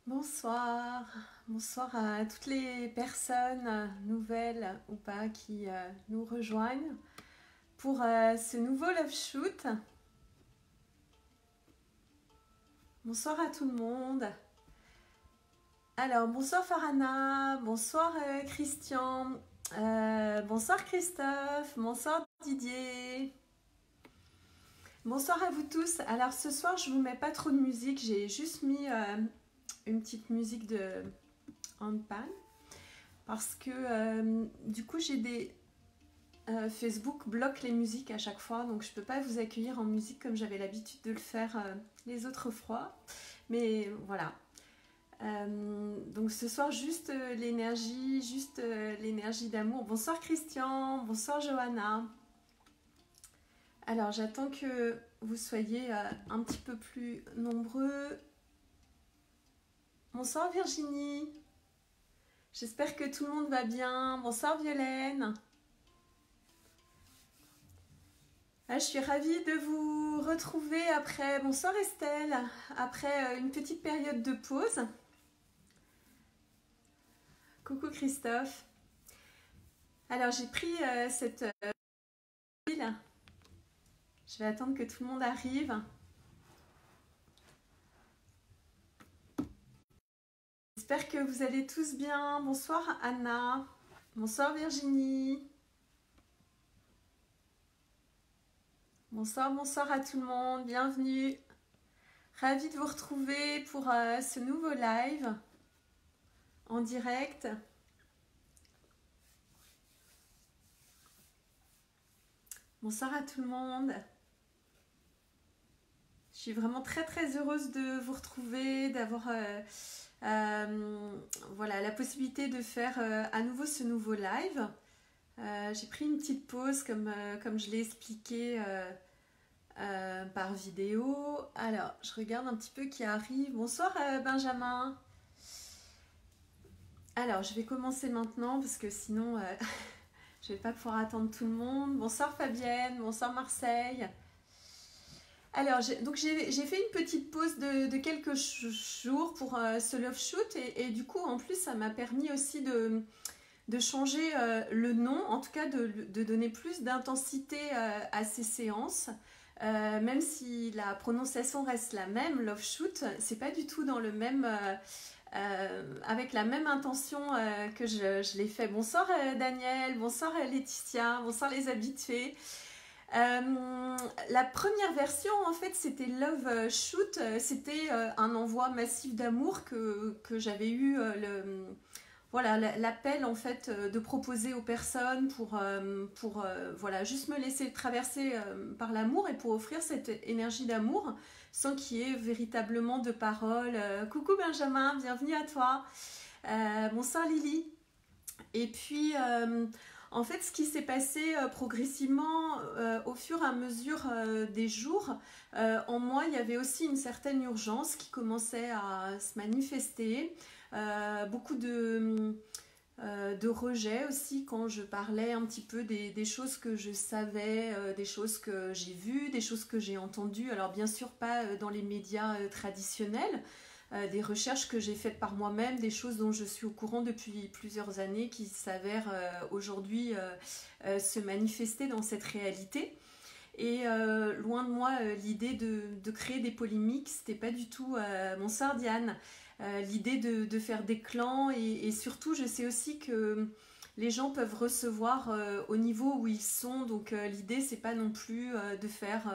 Bonsoir, bonsoir à toutes les personnes nouvelles ou pas qui nous rejoignent pour ce nouveau Love Shoot. Bonsoir à tout le monde. Alors, bonsoir Farhana, bonsoir Christian, bonsoir Christophe, bonsoir Didier. Bonsoir à vous tous. Alors ce soir, je vous mets pas trop de musique, j'ai juste mis une petite musique de handpan parce que du coup j'ai des Facebook bloque les musiques à chaque fois, donc je peux pas vous accueillir en musique comme j'avais l'habitude de le faire les autres fois, mais voilà. Donc ce soir juste l'énergie d'amour. Bonsoir Christian, bonsoir Johanna. Alors j'attends que vous soyez un petit peu plus nombreux. Bonsoir Virginie. J'espère que tout le monde va bien. Bonsoir Violaine. Je suis ravie de vous retrouver après. Bonsoir Estelle. Après une petite période de pause. Coucou Christophe. Alors j'ai pris cette huile. Je vais attendre que tout le monde arrive. J'espère que vous allez tous bien. Bonsoir Anna. Bonsoir Virginie. Bonsoir, bonsoir à tout le monde. Bienvenue. Ravie de vous retrouver pour ce nouveau live en direct. Bonsoir à tout le monde. Je suis vraiment très très heureuse de vous retrouver, d'avoir voilà, la possibilité de faire à nouveau ce nouveau live. J'ai pris une petite pause comme je l'ai expliqué par vidéo. Alors, je regarde un petit peu qui arrive. Bonsoir Benjamin. Alors, je vais commencer maintenant parce que sinon, je ne vais pas pouvoir attendre tout le monde. Bonsoir Fabienne, bonsoir Marseille. Alors, donc j'ai fait une petite pause de quelques jours pour ce Love Shoot et du coup, en plus, ça m'a permis aussi de changer le nom, en tout cas de donner plus d'intensité à ces séances. Même si la prononciation reste la même, Love Shoot, c'est pas du tout dans le même... avec la même intention que je l'ai fait. Bonsoir Daniel, bonsoir Laetitia, bonsoir les habitués. La première version en fait c'était Love Shoot, c'était un envoi massif d'amour que j'avais eu voilà, l'appel en fait de proposer aux personnes pour voilà, juste me laisser traverser par l'amour et pour offrir cette énergie d'amour sans qu'il y ait véritablement de paroles. Coucou Benjamin, bienvenue à toi. Bonsoir Lily. Et puis en fait ce qui s'est passé progressivement au fur et à mesure des jours, en moi il y avait aussi une certaine urgence qui commençait à se manifester. Beaucoup de rejet aussi quand je parlais un petit peu des choses que je savais, des choses que j'ai vues, des choses que j'ai entendues. Alors bien sûr pas dans les médias traditionnels, des recherches que j'ai faites par moi-même, des choses dont je suis au courant depuis plusieurs années qui s'avèrent aujourd'hui se manifester dans cette réalité. Et loin de moi l'idée de créer des polémiques, c'était pas du tout mon sort Diane. L'idée de faire des clans et surtout je sais aussi que les gens peuvent recevoir au niveau où ils sont, donc l'idée c'est pas non plus de faire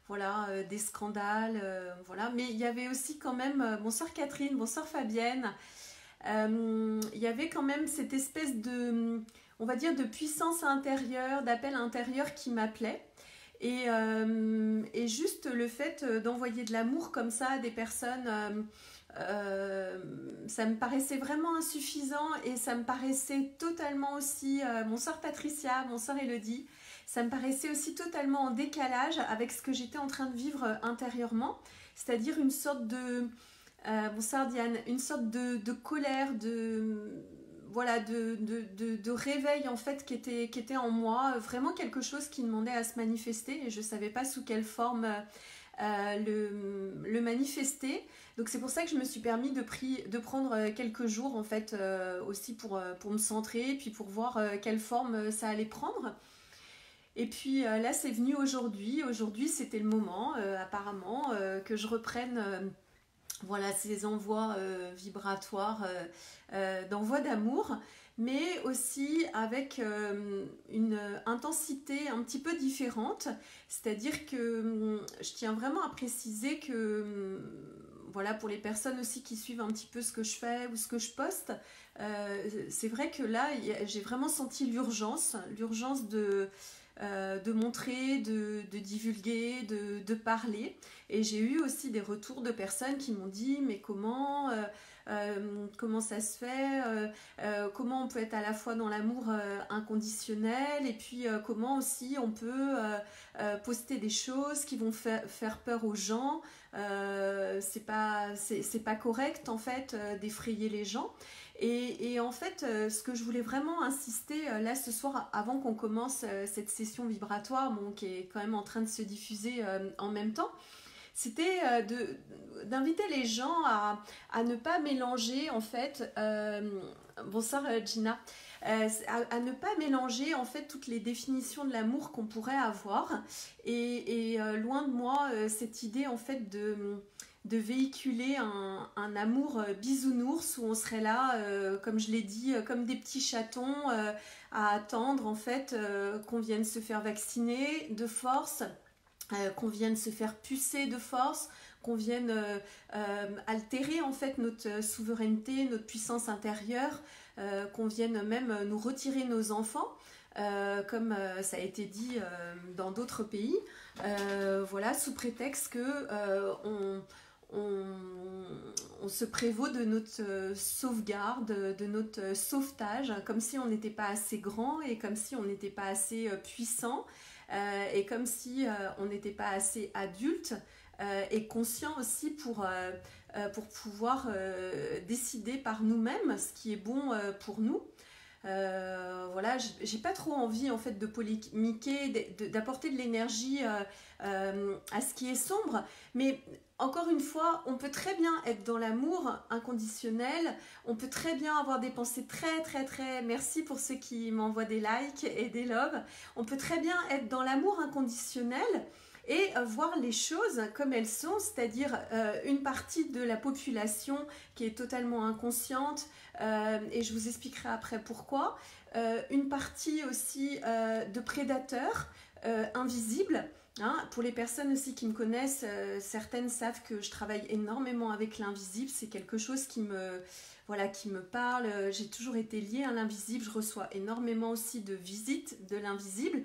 voilà, des scandales, voilà. Mais il y avait aussi quand même, bonsoir Catherine, bonsoir Fabienne, il y avait quand même cette espèce de, on va dire, de puissance intérieure, d'appel intérieur qui m'appelait. Et juste le fait d'envoyer de l'amour comme ça à des personnes, ça me paraissait vraiment insuffisant et ça me paraissait totalement aussi, bonsoir Patricia, bonsoir Elodie, ça me paraissait aussi totalement en décalage avec ce que j'étais en train de vivre intérieurement, c'est-à-dire une sorte de, bonsoir Diane, une sorte de colère, voilà, de réveil en fait qui était en moi, vraiment quelque chose qui demandait à se manifester et je ne savais pas sous quelle forme le manifester. Donc c'est pour ça que je me suis permis de prendre quelques jours en fait aussi pour me centrer, puis pour voir quelle forme ça allait prendre. Et puis là c'est venu aujourd'hui. Aujourd'hui c'était le moment apparemment que je reprenne voilà, ces envois vibratoires d'envoi d'amour, mais aussi avec une intensité un petit peu différente. C'est-à-dire que je tiens vraiment à préciser que voilà, pour les personnes aussi qui suivent un petit peu ce que je fais ou ce que je poste, c'est vrai que là, j'ai vraiment senti l'urgence de montrer, de divulguer, de parler. Et j'ai eu aussi des retours de personnes qui m'ont dit mais comment ça se fait, comment on peut être à la fois dans l'amour inconditionnel et puis comment aussi on peut poster des choses qui vont faire peur aux gens. C'est pas correct en fait d'effrayer les gens. Et en fait, ce que je voulais vraiment insister là ce soir, avant qu'on commence cette session vibratoire, bon, qui est quand même en train de se diffuser en même temps, c'était d'inviter les gens à ne pas mélanger en fait, bonsoir Gina, à ne pas mélanger en fait toutes les définitions de l'amour qu'on pourrait avoir et loin de moi cette idée en fait de véhiculer un amour bisounours où on serait là, comme je l'ai dit, comme des petits chatons à attendre en fait qu'on vienne se faire vacciner de force, qu'on vienne se faire pucer de force, qu'on vienne altérer en fait notre souveraineté, notre puissance intérieure, qu'on vienne même nous retirer nos enfants. Comme ça a été dit dans d'autres pays, voilà, sous prétexte que on se prévaut de notre sauvegarde, de notre sauvetage, comme si on n'était pas assez grand et comme si on n'était pas assez puissant et comme si on n'était pas assez adulte et conscient aussi pour pouvoir décider par nous-mêmes ce qui est bon pour nous. Voilà, j'ai pas trop envie en fait de polémiquer, d'apporter de l'énergie à ce qui est sombre, mais encore une fois, on peut très bien être dans l'amour inconditionnel, on peut très bien avoir des pensées très, merci pour ceux qui m'envoient des likes et des loves, on peut très bien être dans l'amour inconditionnel et voir les choses comme elles sont, c'est-à-dire une partie de la population qui est totalement inconsciente, et je vous expliquerai après pourquoi, une partie aussi de prédateurs invisibles. Hein, pour les personnes aussi qui me connaissent, certaines savent que je travaille énormément avec l'invisible, c'est quelque chose qui me parle, j'ai toujours été liée à l'invisible, je reçois énormément aussi de visites de l'invisible.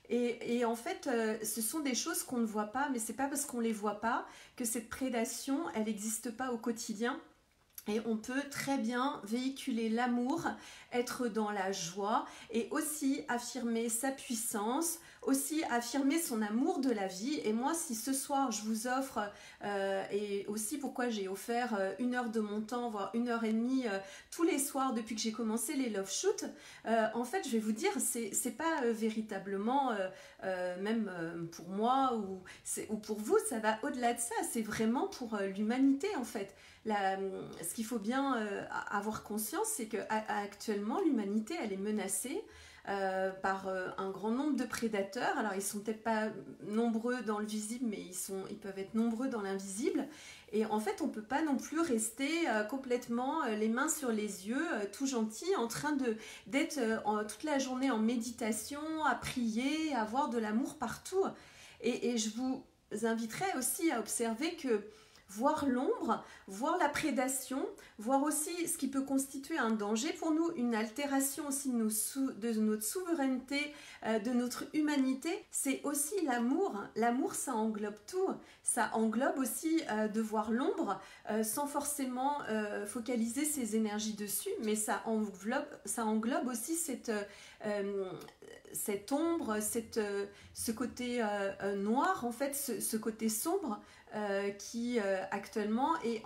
Et en fait, ce sont des choses qu'on ne voit pas, mais c'est pas parce qu'on les voit pas que cette prédation, elle n'existe pas au quotidien. Et on peut très bien véhiculer l'amour, être dans la joie et aussi affirmer sa puissance, aussi affirmer son amour de la vie. Et moi, si ce soir je vous offre, et aussi pourquoi j'ai offert 1 heure de mon temps, voire 1 heure et demie tous les soirs depuis que j'ai commencé les Love Shoots, en fait, je vais vous dire, c'est pas véritablement, même pour moi ou pour vous, ça va au-delà de ça. C'est vraiment pour l'humanité en fait. Ce qu'il faut bien avoir conscience, c'est qu'actuellement, l'humanité, elle est menacée par un grand nombre de prédateurs. Alors, ils ne sont peut-être pas nombreux dans le visible, mais ils peuvent être nombreux dans l'invisible. Et en fait, on ne peut pas non plus rester complètement les mains sur les yeux, tout gentil, en train d'être toute la journée en méditation, à prier, à avoir de l'amour partout. Et je vous inviterai aussi à observer que voir l'ombre, voir la prédation, voir aussi ce qui peut constituer un danger pour nous, une altération aussi de notre souveraineté, de notre humanité, c'est aussi l'amour. L'amour, ça englobe tout. Ça englobe aussi de voir l'ombre sans forcément focaliser ses énergies dessus, mais ça englobe aussi cette ombre, ce côté noir, en fait, ce côté sombre qui actuellement est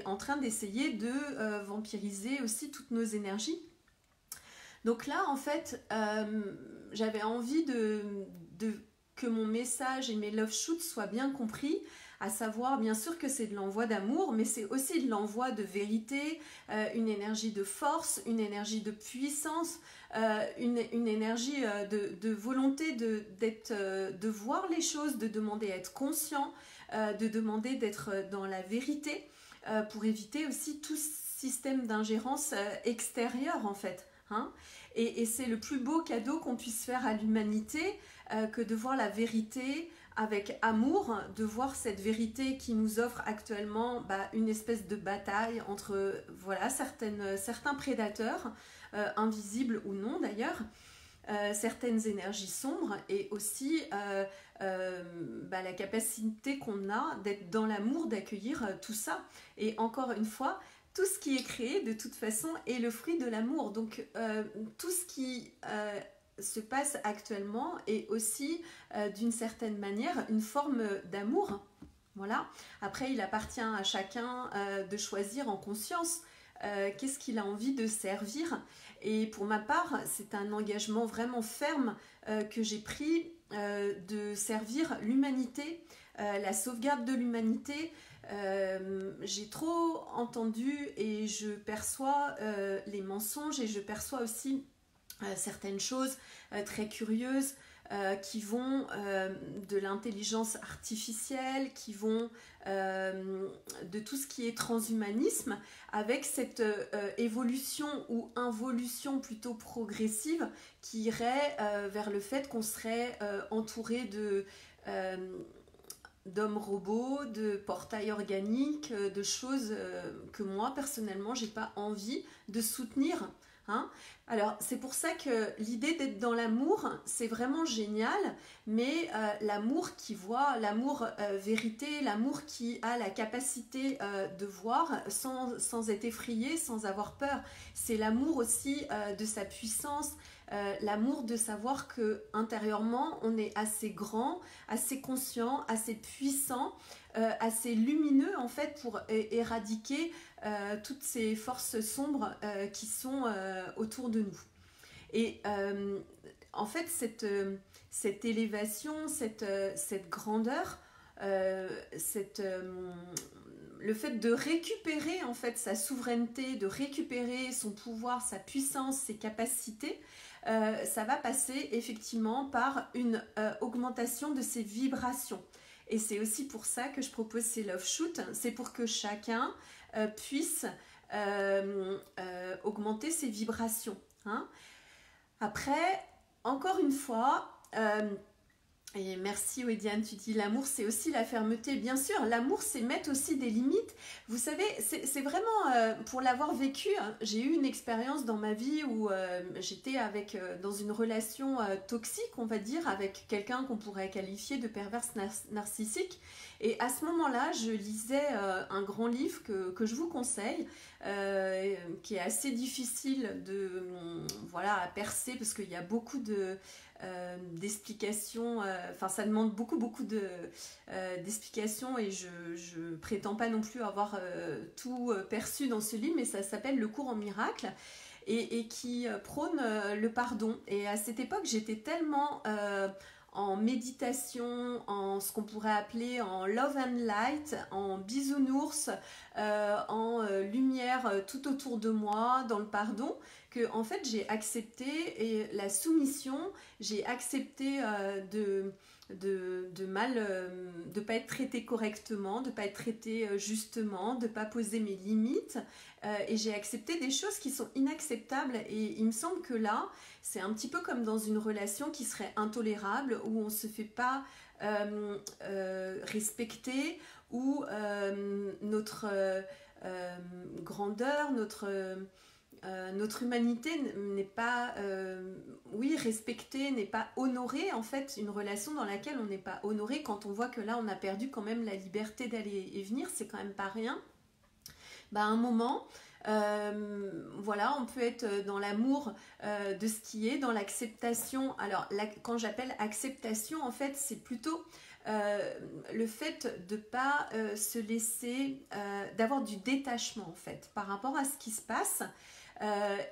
en train d'essayer de vampiriser aussi toutes nos énergies. Donc là, en fait, j'avais envie que mon message et mes love shoots soient bien compris, à savoir bien sûr que c'est de l'envoi d'amour, mais c'est aussi de l'envoi de vérité, une énergie de force, une énergie de puissance, une énergie de volonté de voir les choses, de demander à être conscient, de demander d'être dans la vérité, pour éviter aussi tout système d'ingérence extérieure en fait. Hein. Et c'est le plus beau cadeau qu'on puisse faire à l'humanité, que de voir la vérité avec amour, de voir cette vérité qui nous offre actuellement une espèce de bataille entre voilà, certains prédateurs, invisibles ou non d'ailleurs, certaines énergies sombres, et aussi la capacité qu'on a d'être dans l'amour, d'accueillir tout ça. Et encore une fois, tout ce qui est créé de toute façon est le fruit de l'amour. Donc tout ce qui se passe actuellement est aussi d'une certaine manière une forme d'amour. Voilà. Après, il appartient à chacun de choisir en conscience qu'est-ce qu'il a envie de servir. Et pour ma part, c'est un engagement vraiment ferme que j'ai pris de servir l'humanité, la sauvegarde de l'humanité. J'ai trop entendu et je perçois les mensonges, et je perçois aussi certaines choses très curieuses qui vont de l'intelligence artificielle, qui vont de tout ce qui est transhumanisme, avec cette évolution ou involution plutôt progressive qui irait vers le fait qu'on serait entouré d'hommes robots, de portails organiques, de choses que moi personnellement j'ai pas envie de soutenir. Hein. Alors c'est pour ça que l'idée d'être dans l'amour, c'est vraiment génial, mais l'amour qui voit, l'amour vérité, l'amour qui a la capacité de voir sans être effrayé, sans avoir peur, c'est l'amour aussi de sa puissance, l'amour de savoir que intérieurement on est assez grand, assez conscient, assez puissant, assez lumineux en fait pour éradiquer toutes ces forces sombres qui sont autour de nous. Et en fait cette élévation, cette grandeur, le fait de récupérer en fait sa souveraineté, de récupérer son pouvoir, sa puissance, ses capacités, ça va passer effectivement par une augmentation de ses vibrations. Et c'est aussi pour ça que je propose ces love shoots, c'est pour que chacun puisse augmenter ses vibrations. Hein. Après, encore une fois, et merci Wediane, tu dis l'amour c'est aussi la fermeté. Bien sûr, l'amour c'est mettre aussi des limites. Vous savez, c'est vraiment, pour l'avoir vécu, hein, j'ai eu une expérience dans ma vie où j'étais dans une relation toxique, on va dire, avec quelqu'un qu'on pourrait qualifier de perverse narcissique. Et à ce moment-là, je lisais un grand livre que je vous conseille, qui est assez difficile à percer, parce qu'il y a beaucoup d'explications, ça demande beaucoup d'explications, et je prétends pas non plus avoir tout perçu dans ce livre, mais ça s'appelle Le cours en miracle, et qui prône le pardon. Et à cette époque, j'étais tellement en méditation, en ce qu'on pourrait appeler en love and light, en bisounours, en lumière tout autour de moi, dans le pardon, que en fait j'ai accepté, et la soumission, j'ai accepté de pas être traitée correctement, de pas être traitée justement, de pas poser mes limites, et j'ai accepté des choses qui sont inacceptables. Et il me semble que là, c'est un petit peu comme dans une relation qui serait intolérable, où on se fait pas respecter, où notre grandeur, notre humanité n'est pas respectée, n'est pas honorée. En fait, une relation dans laquelle on n'est pas honoré, quand on voit que là on a perdu quand même la liberté d'aller et venir, c'est quand même pas rien. À un moment, on peut être dans l'amour de ce qui est, dans l'acceptation. Alors quand j'appelle acceptation, en fait c'est plutôt le fait de ne pas se laisser, d'avoir du détachement en fait par rapport à ce qui se passe.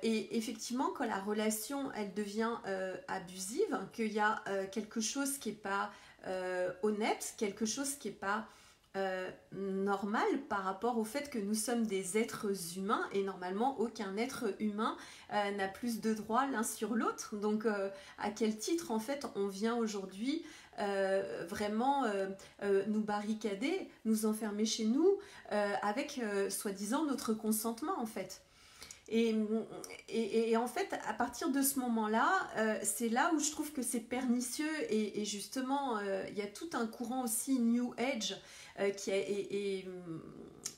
Et effectivement, quand la relation, elle devient abusive, qu'il y a quelque chose qui n'est pas honnête, quelque chose qui n'est pas normal par rapport au fait que nous sommes des êtres humains et normalement aucun être humain n'a plus de droits l'un sur l'autre. Donc à quel titre en fait on vient aujourd'hui vraiment nous barricader, nous enfermer chez nous avec soi-disant notre consentement en fait. Et en fait, à partir de ce moment-là, c'est là où je trouve que c'est pernicieux et justement, il y a tout un courant aussi New Age qui a, et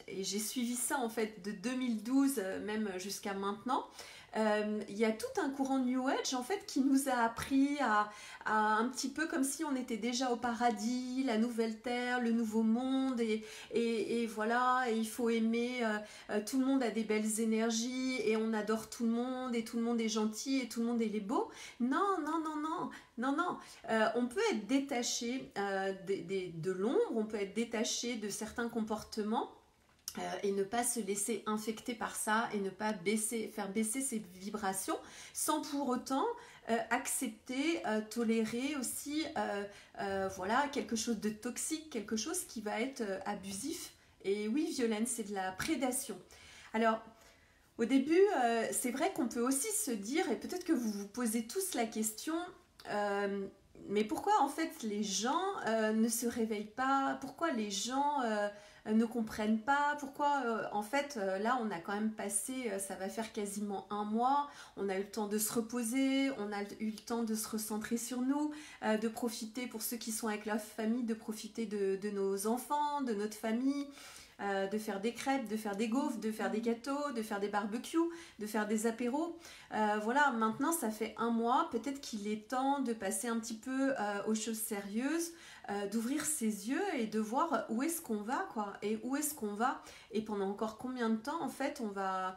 j'ai suivi ça en fait de 2012 même jusqu'à maintenant. Il y a tout un courant New Age en fait qui nous a appris à un petit peu comme si on était déjà au paradis, la nouvelle terre, le nouveau monde et voilà, et il faut aimer, tout le monde a des belles énergies et on adore tout le monde et tout le monde est gentil et tout le monde est beau. Non, non, non, non, non, non. On peut être détaché de l'ombre, on peut être détaché de certains comportements et ne pas se laisser infecter par ça et ne pas faire baisser ses vibrations sans pour autant accepter, tolérer aussi voilà, quelque chose de toxique, quelque chose qui va être abusif. Et oui, Violaine, c'est de la prédation. Alors, au début, c'est vrai qu'on peut aussi se dire, et peut-être que vous vous posez tous la question, mais pourquoi en fait les gens ne se réveillent pas? Pourquoi les gens ne comprennent pas? Pourquoi en fait là on a quand même passé, ça va faire quasiment un mois, on a eu le temps de se reposer, on a eu le temps de se recentrer sur nous, de profiter pour ceux qui sont avec leur famille, de profiter de nos enfants, de notre famille. De faire des crêpes, de faire des gaufres, de faire des gâteaux, de faire des barbecues, de faire des apéros. Voilà, maintenant ça fait un mois, peut-être qu'il est temps de passer un petit peu aux choses sérieuses, d'ouvrir ses yeux et de voir où est-ce qu'on va, quoi, et où est-ce qu'on va, et pendant encore combien de temps en fait on va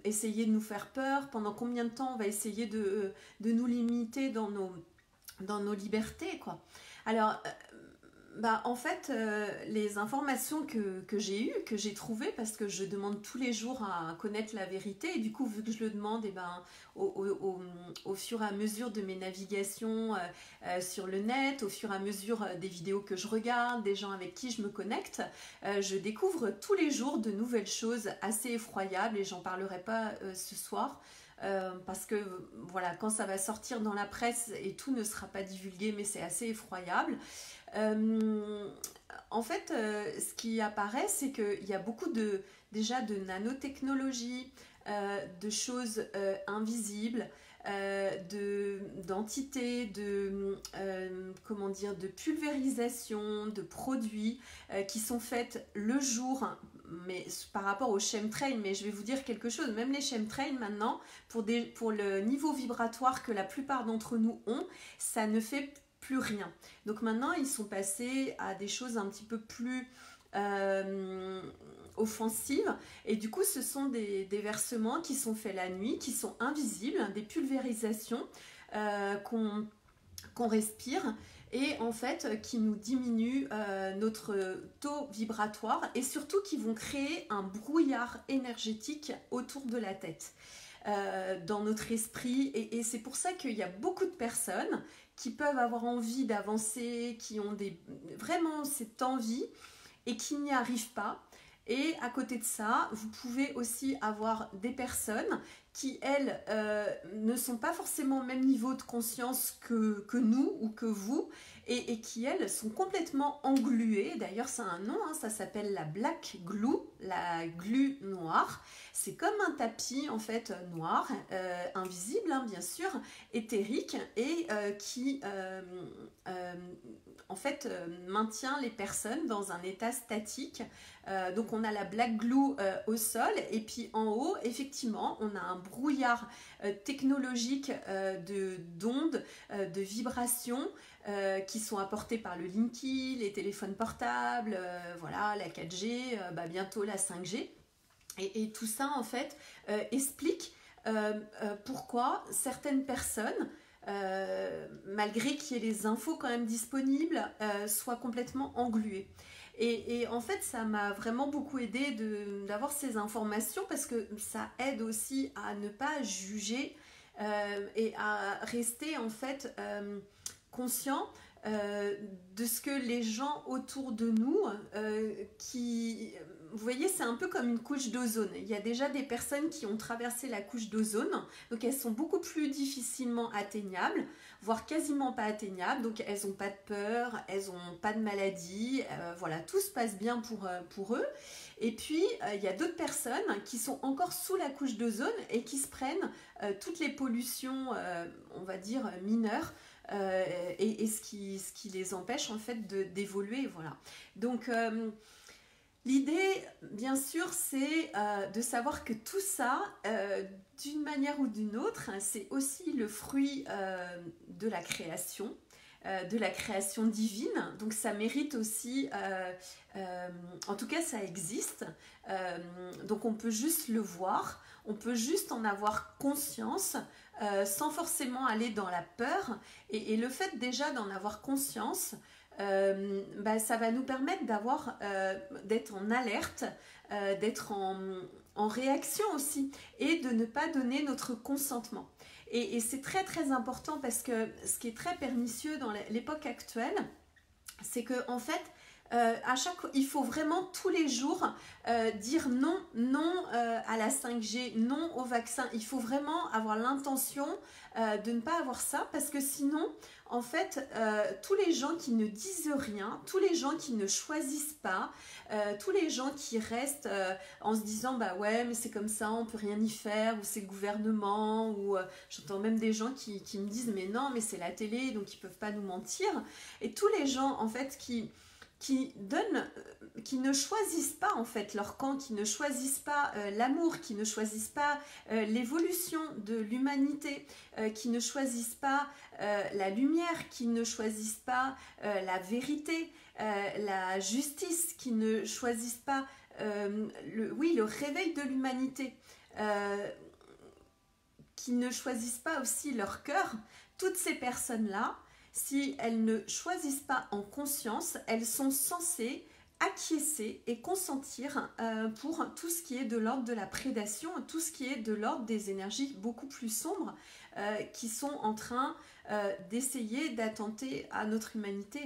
essayer de nous faire peur, pendant combien de temps on va essayer de nous limiter dans nos libertés, quoi. Alors, bah, en fait, les informations que j'ai eues, que j'ai trouvées, parce que je demande tous les jours à connaître la vérité, et du coup, vu que je le demande, et ben, au fur et à mesure de mes navigations sur le net, au fur et à mesure des vidéos que je regarde, des gens avec qui je me connecte, je découvre tous les jours de nouvelles choses assez effroyables, et j'en parlerai pas ce soir. Parce que voilà, quand ça va sortir dans la presse et tout ne sera pas divulgué, mais c'est assez effroyable. En fait, ce qui apparaît, c'est qu'il y a beaucoup déjà de nanotechnologie, de choses invisibles, d'entités, comment dire, de pulvérisation, de produits qui sont faits le jour, mais par rapport aux chemtrails. Mais je vais vous dire quelque chose, même les chemtrails maintenant, pour le niveau vibratoire que la plupart d'entre nous ont, ça ne fait plus rien. Donc maintenant, ils sont passés à des choses un petit peu plus offensives. Et du coup, ce sont des versements qui sont faits la nuit, qui sont invisibles, des pulvérisations qu'on respire et en fait qui nous diminuent notre taux vibratoire et surtout qui vont créer un brouillard énergétique autour de la tête. Dans notre esprit et c'est pour ça qu'il y a beaucoup de personnes qui peuvent avoir envie d'avancer, qui ont vraiment cette envie et qui n'y arrivent pas. Et à côté de ça, vous pouvez aussi avoir des personnes qui, elles, ne sont pas forcément au même niveau de conscience que nous ou que vous, et qui, elles, sont complètement engluées. D'ailleurs, ça a un nom, hein, ça s'appelle la black glue, la glu noire. C'est comme un tapis, en fait, noir, invisible, hein, bien sûr, éthérique, et qui, en fait, maintient les personnes dans un état statique. Donc on a la black glue au sol et puis en haut effectivement on a un brouillard technologique d'ondes, de vibrations qui sont apportées par le Linky, les téléphones portables, voilà, la 4G, bientôt la 5G et tout ça en fait explique pourquoi certaines personnes malgré qu'il y ait les infos quand même disponibles, soit complètement englué. Et en fait, ça m'a vraiment beaucoup aidé d'avoir ces informations parce que ça aide aussi à ne pas juger et à rester en fait conscient de ce que les gens autour de nous vous voyez, c'est un peu comme une couche d'ozone. Il y a déjà des personnes qui ont traversé la couche d'ozone, donc elles sont beaucoup plus difficilement atteignables, voire quasiment pas atteignables, donc elles n'ont pas de peur, elles n'ont pas de maladie, voilà, tout se passe bien pour eux. Et puis, il y a d'autres personnes qui sont encore sous la couche d'ozone et qui se prennent toutes les pollutions, on va dire, mineures, et ce qui les empêche en fait d'évoluer, voilà. Donc l'idée, bien sûr, c'est de savoir que tout ça, d'une manière ou d'une autre, c'est aussi le fruit de la création divine. Donc ça mérite aussi, en tout cas ça existe, donc on peut juste le voir, on peut juste en avoir conscience, sans forcément aller dans la peur, et le fait déjà d'en avoir conscience, ça va nous permettre d'être en alerte, d'être en réaction aussi, et de ne pas donner notre consentement. Et c'est très très important parce que ce qui est très pernicieux dans l'époque actuelle, c'est que en fait, il faut vraiment tous les jours dire non à la 5G, non au vaccin. Il faut vraiment avoir l'intention de ne pas avoir ça parce que sinon, en fait, tous les gens qui ne disent rien, tous les gens qui ne choisissent pas, tous les gens qui restent en se disant bah ouais mais c'est comme ça, on peut rien y faire, ou c'est le gouvernement, ou j'entends même des gens qui me disent mais non mais c'est la télé donc ils peuvent pas nous mentir, et tous les gens en fait qui ne choisissent pas en fait leur camp, qui ne choisissent pas l'amour, qui ne choisissent pas l'évolution de l'humanité, qui ne choisissent pas la lumière, qui ne choisissent pas la vérité, la justice, qui ne choisissent pas le réveil de l'humanité, qui ne choisissent pas aussi leur cœur, toutes ces personnes-là, si elles ne choisissent pas en conscience, elles sont censées acquiescer et consentir pour tout ce qui est de l'ordre de la prédation, tout ce qui est de l'ordre des énergies beaucoup plus sombres qui sont en train d'essayer d'attenter à notre humanité.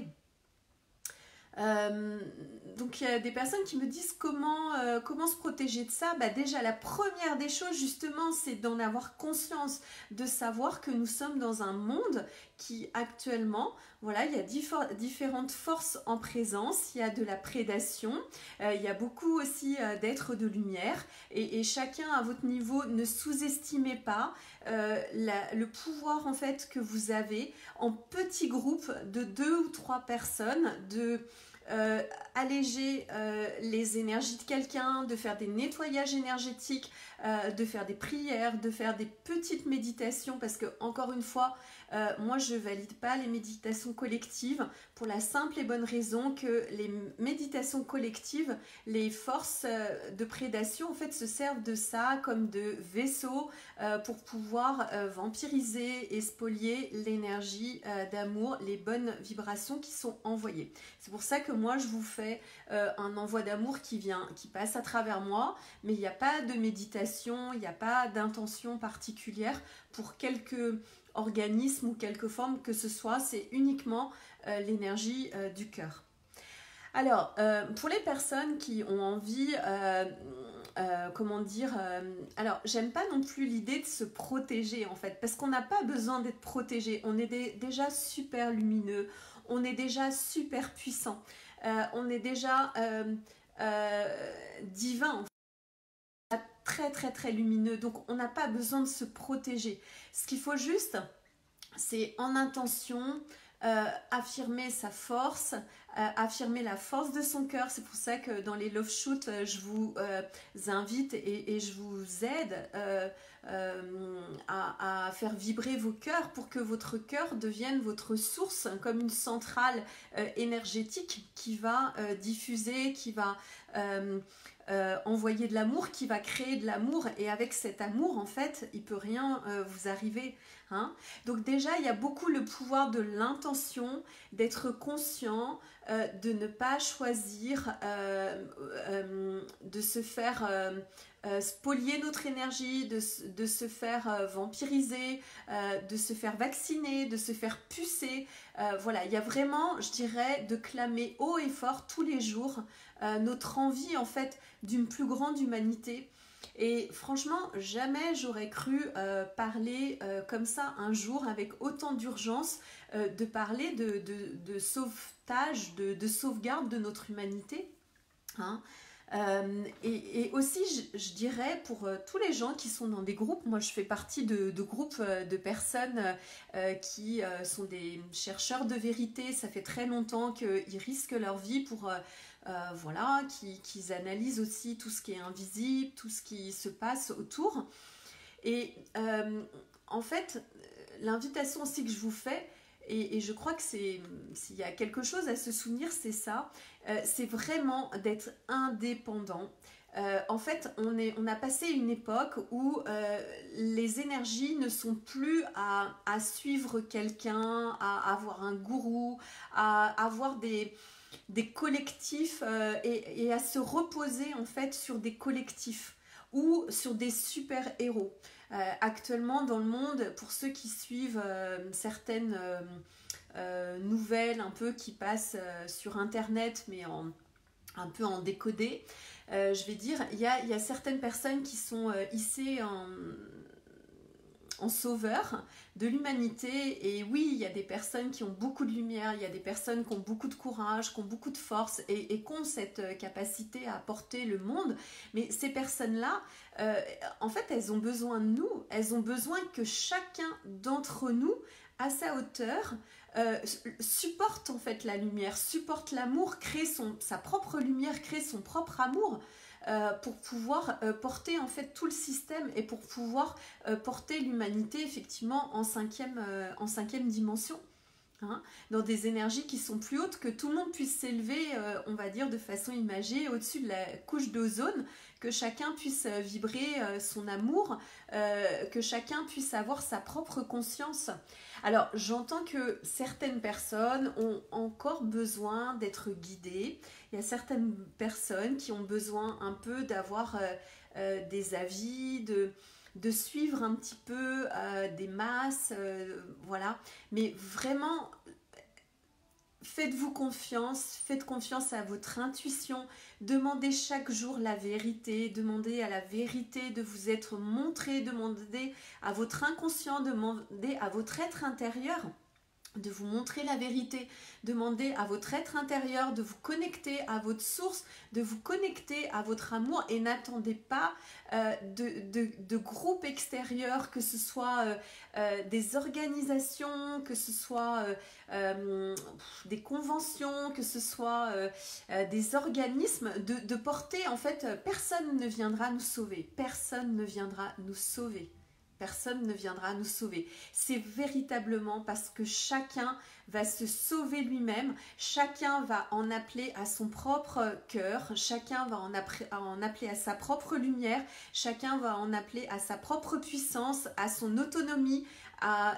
Donc il y a des personnes qui me disent comment se protéger de ça. Déjà la première des choses justement c'est d'en avoir conscience, de savoir que nous sommes dans un monde qui actuellement, voilà, il y a différentes forces en présence, il y a de la prédation, il y a beaucoup aussi d'êtres de lumière, et chacun à votre niveau, ne sous-estimez pas le pouvoir en fait que vous avez en petits groupes de 2 ou 3 personnes, de alléger les énergies de quelqu'un, de faire des nettoyages énergétiques, de faire des prières, de faire des petites méditations, parce que encore une fois, moi je valide pas les méditations collectives pour la simple et bonne raison que les méditations collectives, les forces de prédation en fait se servent de ça comme de vaisseau pour pouvoir vampiriser et spolier l'énergie d'amour, les bonnes vibrations qui sont envoyées. C'est pour ça que moi je vous fais un envoi d'amour qui passe à travers moi, mais il n'y a pas de méditation, il n'y a pas d'intention particulière pour quelque organisme ou quelque forme que ce soit, c'est uniquement l'énergie du cœur. Alors, pour les personnes qui ont envie, alors j'aime pas non plus l'idée de se protéger en fait, parce qu'on n'a pas besoin d'être protégé, on est déjà super lumineux, on est déjà super puissant, on est déjà divin, très très très lumineux, donc on n'a pas besoin de se protéger. Ce qu'il faut juste, c'est en intention affirmer sa force, affirmer la force de son cœur. C'est pour ça que dans les love shoots, je vous invite et je vous aide à faire vibrer vos cœurs pour que votre cœur devienne votre source, comme une centrale énergétique qui va diffuser, qui va envoyer de l'amour, qui va créer de l'amour, et avec cet amour en fait il peut rien vous arriver, hein. Donc déjà il y a beaucoup le pouvoir de l'intention, d'être conscient, de ne pas choisir de se faire spolier notre énergie, de se faire vampiriser, de se faire vacciner, de se faire pucer. Voilà, il y a vraiment, je dirais, de clamer haut et fort tous les jours notre envie en fait d'une plus grande humanité. Et franchement, jamais j'aurais cru parler comme ça un jour avec autant d'urgence, de parler de sauvetage, de sauvegarde de notre humanité, hein. Et aussi, je dirais, pour tous les gens qui sont dans des groupes, moi je fais partie de groupes de personnes qui sont des chercheurs de vérité, ça fait très longtemps qu'ils risquent leur vie pour, voilà, qu'ils analysent aussi tout ce qui est invisible, tout ce qui se passe autour. Et en fait, l'invitation aussi que je vous fais, et je crois que s'il y a quelque chose à se souvenir, c'est ça, c'est vraiment d'être indépendant. En fait, on a passé une époque où les énergies ne sont plus à suivre quelqu'un, à avoir un gourou, à avoir des collectifs et à se reposer en fait sur des collectifs ou sur des super-héros. Actuellement dans le monde, pour ceux qui suivent certaines nouvelles un peu qui passent sur internet mais un peu en décodé, je vais dire, il y a certaines personnes qui sont hissées en sauveur de l'humanité. Et oui, il y a des personnes qui ont beaucoup de lumière, il y a des personnes qui ont beaucoup de courage, qui ont beaucoup de force et qui ont cette capacité à porter le monde. Mais ces personnes-là, en fait, elles ont besoin de nous, elles ont besoin que chacun d'entre nous, à sa hauteur, supporte en fait la lumière, supporte l'amour, crée sa propre lumière, crée son propre amour. Pour pouvoir porter en fait tout le système et pour pouvoir porter l'humanité effectivement en cinquième dimension, hein, dans des énergies qui sont plus hautes, que tout le monde puisse s'élever, on va dire de façon imagée, au-dessus de la couche d'ozone, que chacun puisse vibrer son amour, que chacun puisse avoir sa propre conscience. Alors j'entends que certaines personnes ont encore besoin d'être guidées. Il y a certaines personnes qui ont besoin un peu d'avoir des avis, de suivre un petit peu des masses, voilà. Mais vraiment, faites-vous confiance, faites confiance à votre intuition, demandez chaque jour la vérité, demandez à la vérité de vous être montrée, demandez à votre inconscient, demandez à votre être intérieur de vous montrer la vérité, demandez à votre être intérieur de vous connecter à votre source, de vous connecter à votre amour et n'attendez pas de groupes extérieurs, que ce soit des organisations, que ce soit des conventions, que ce soit des organismes, de porter en fait, personne ne viendra nous sauver, personne ne viendra nous sauver. Personne ne viendra nous sauver. C'est véritablement parce que chacun va se sauver lui-même, chacun va en appeler à son propre cœur, chacun va en appeler à sa propre lumière, chacun va en appeler à sa propre puissance, à son autonomie, à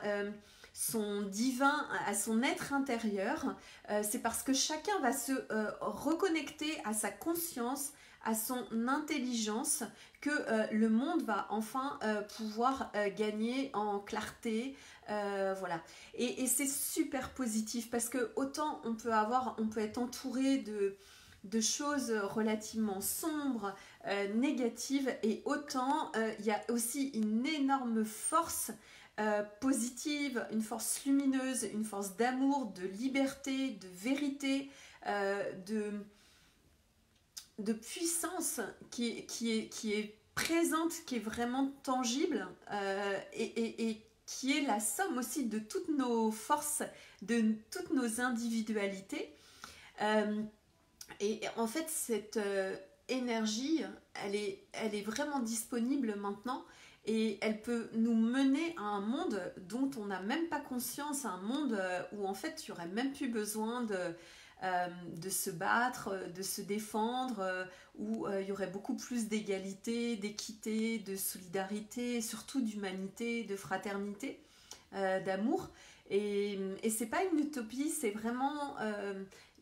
son divin, à son être intérieur. C'est parce que chacun va se reconnecter à sa conscience, à son intelligence, que le monde va enfin pouvoir gagner en clarté, voilà. Et c'est super positif parce que autant on peut être entouré de choses relativement sombres, négatives, et autant il y a aussi une énorme force positive, une force lumineuse, une force d'amour, de liberté, de vérité, de puissance qui est présente, qui est vraiment tangible, et qui est la somme aussi de toutes nos forces, de toutes nos individualités. Et en fait, cette énergie, elle est vraiment disponible maintenant, et elle peut nous mener à un monde dont on n'a même pas conscience, un monde où en fait il n'y aurait même plus besoin de se battre, de se défendre, où il y aurait beaucoup plus d'égalité, d'équité, de solidarité, surtout d'humanité, de fraternité, d'amour. Et c'est pas une utopie, c'est vraiment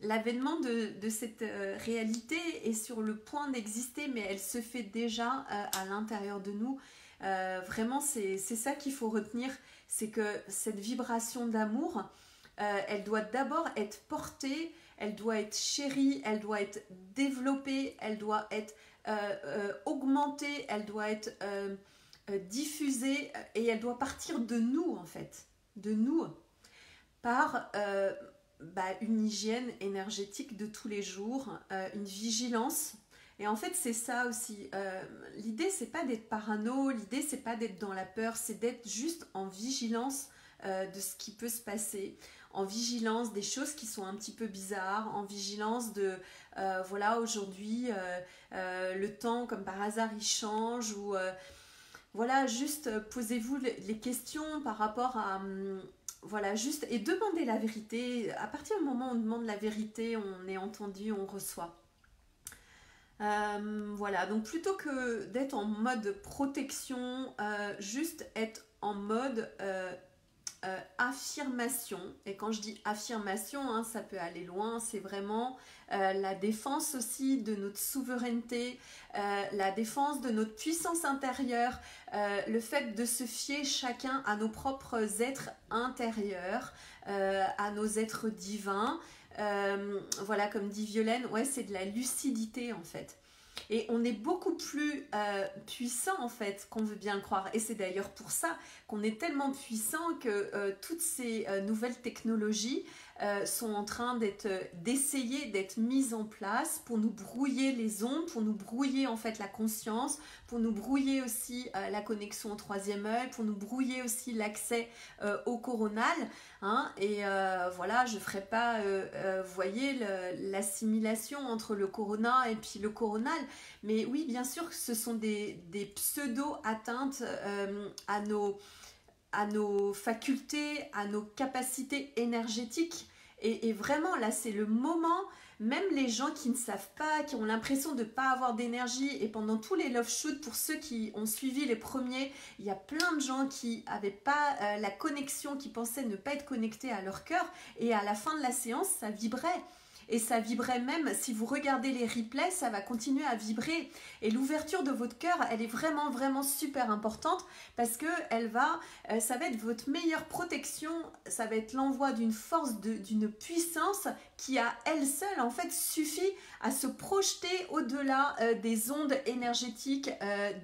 l'avènement de cette réalité est sur le point d'exister, mais elle se fait déjà à l'intérieur de nous. Vraiment, c'est ça qu'il faut retenir, c'est que cette vibration d'amour, elle doit d'abord être portée, elle doit être chérie, elle doit être développée, elle doit être augmentée, elle doit être diffusée, et elle doit partir de nous en fait, de nous, par une hygiène énergétique de tous les jours, une vigilance. Et en fait, c'est ça aussi. L'idée, c'est pas d'être parano, l'idée, c'est pas d'être dans la peur, c'est d'être juste en vigilance de ce qui peut se passer, en vigilance des choses qui sont un petit peu bizarres, en vigilance de, voilà, aujourd'hui, le temps, comme par hasard, il change, ou voilà, juste posez-vous les questions par rapport à... voilà, juste, et demandez la vérité. À partir du moment où on demande la vérité, on est entendu, on reçoit. Voilà, donc plutôt que d'être en mode protection, juste être en mode affirmation. Et quand je dis affirmation, hein, ça peut aller loin, c'est vraiment la défense aussi de notre souveraineté, la défense de notre puissance intérieure, le fait de se fier chacun à nos propres êtres intérieurs, à nos êtres divins. Voilà, comme dit Violaine, ouais, c'est de la lucidité en fait. Et on est beaucoup plus puissant en fait qu'on veut bien le croire. Et c'est d'ailleurs pour ça qu'on est tellement puissant que toutes ces nouvelles technologies sont en train d'essayer d'être mises en place pour nous brouiller les ondes, pour nous brouiller en fait la conscience, pour nous brouiller aussi la connexion au troisième œil, pour nous brouiller aussi l'accès au coronal. Hein, et voilà, je ne ferai pas, vous voyez, l'assimilation entre le corona et puis le coronal. Mais oui, bien sûr que ce sont des pseudo-atteintes à nos facultés, à nos capacités énergétiques. Et vraiment, là, c'est le moment, même les gens qui ne savent pas, qui ont l'impression de ne pas avoir d'énergie, et pendant tous les love shoots, pour ceux qui ont suivi les premiers, il y a plein de gens qui n'avaient pas la connexion, qui pensaient ne pas être connectés à leur cœur, et à la fin de la séance, ça vibrait. Et ça vibrait même, si vous regardez les replays, ça va continuer à vibrer. Et l'ouverture de votre cœur, elle est vraiment, vraiment super importante parce que ça va être votre meilleure protection, ça va être l'envoi d'une force, d'une puissance qui à elle seule, en fait, suffit à se projeter au-delà des ondes énergétiques,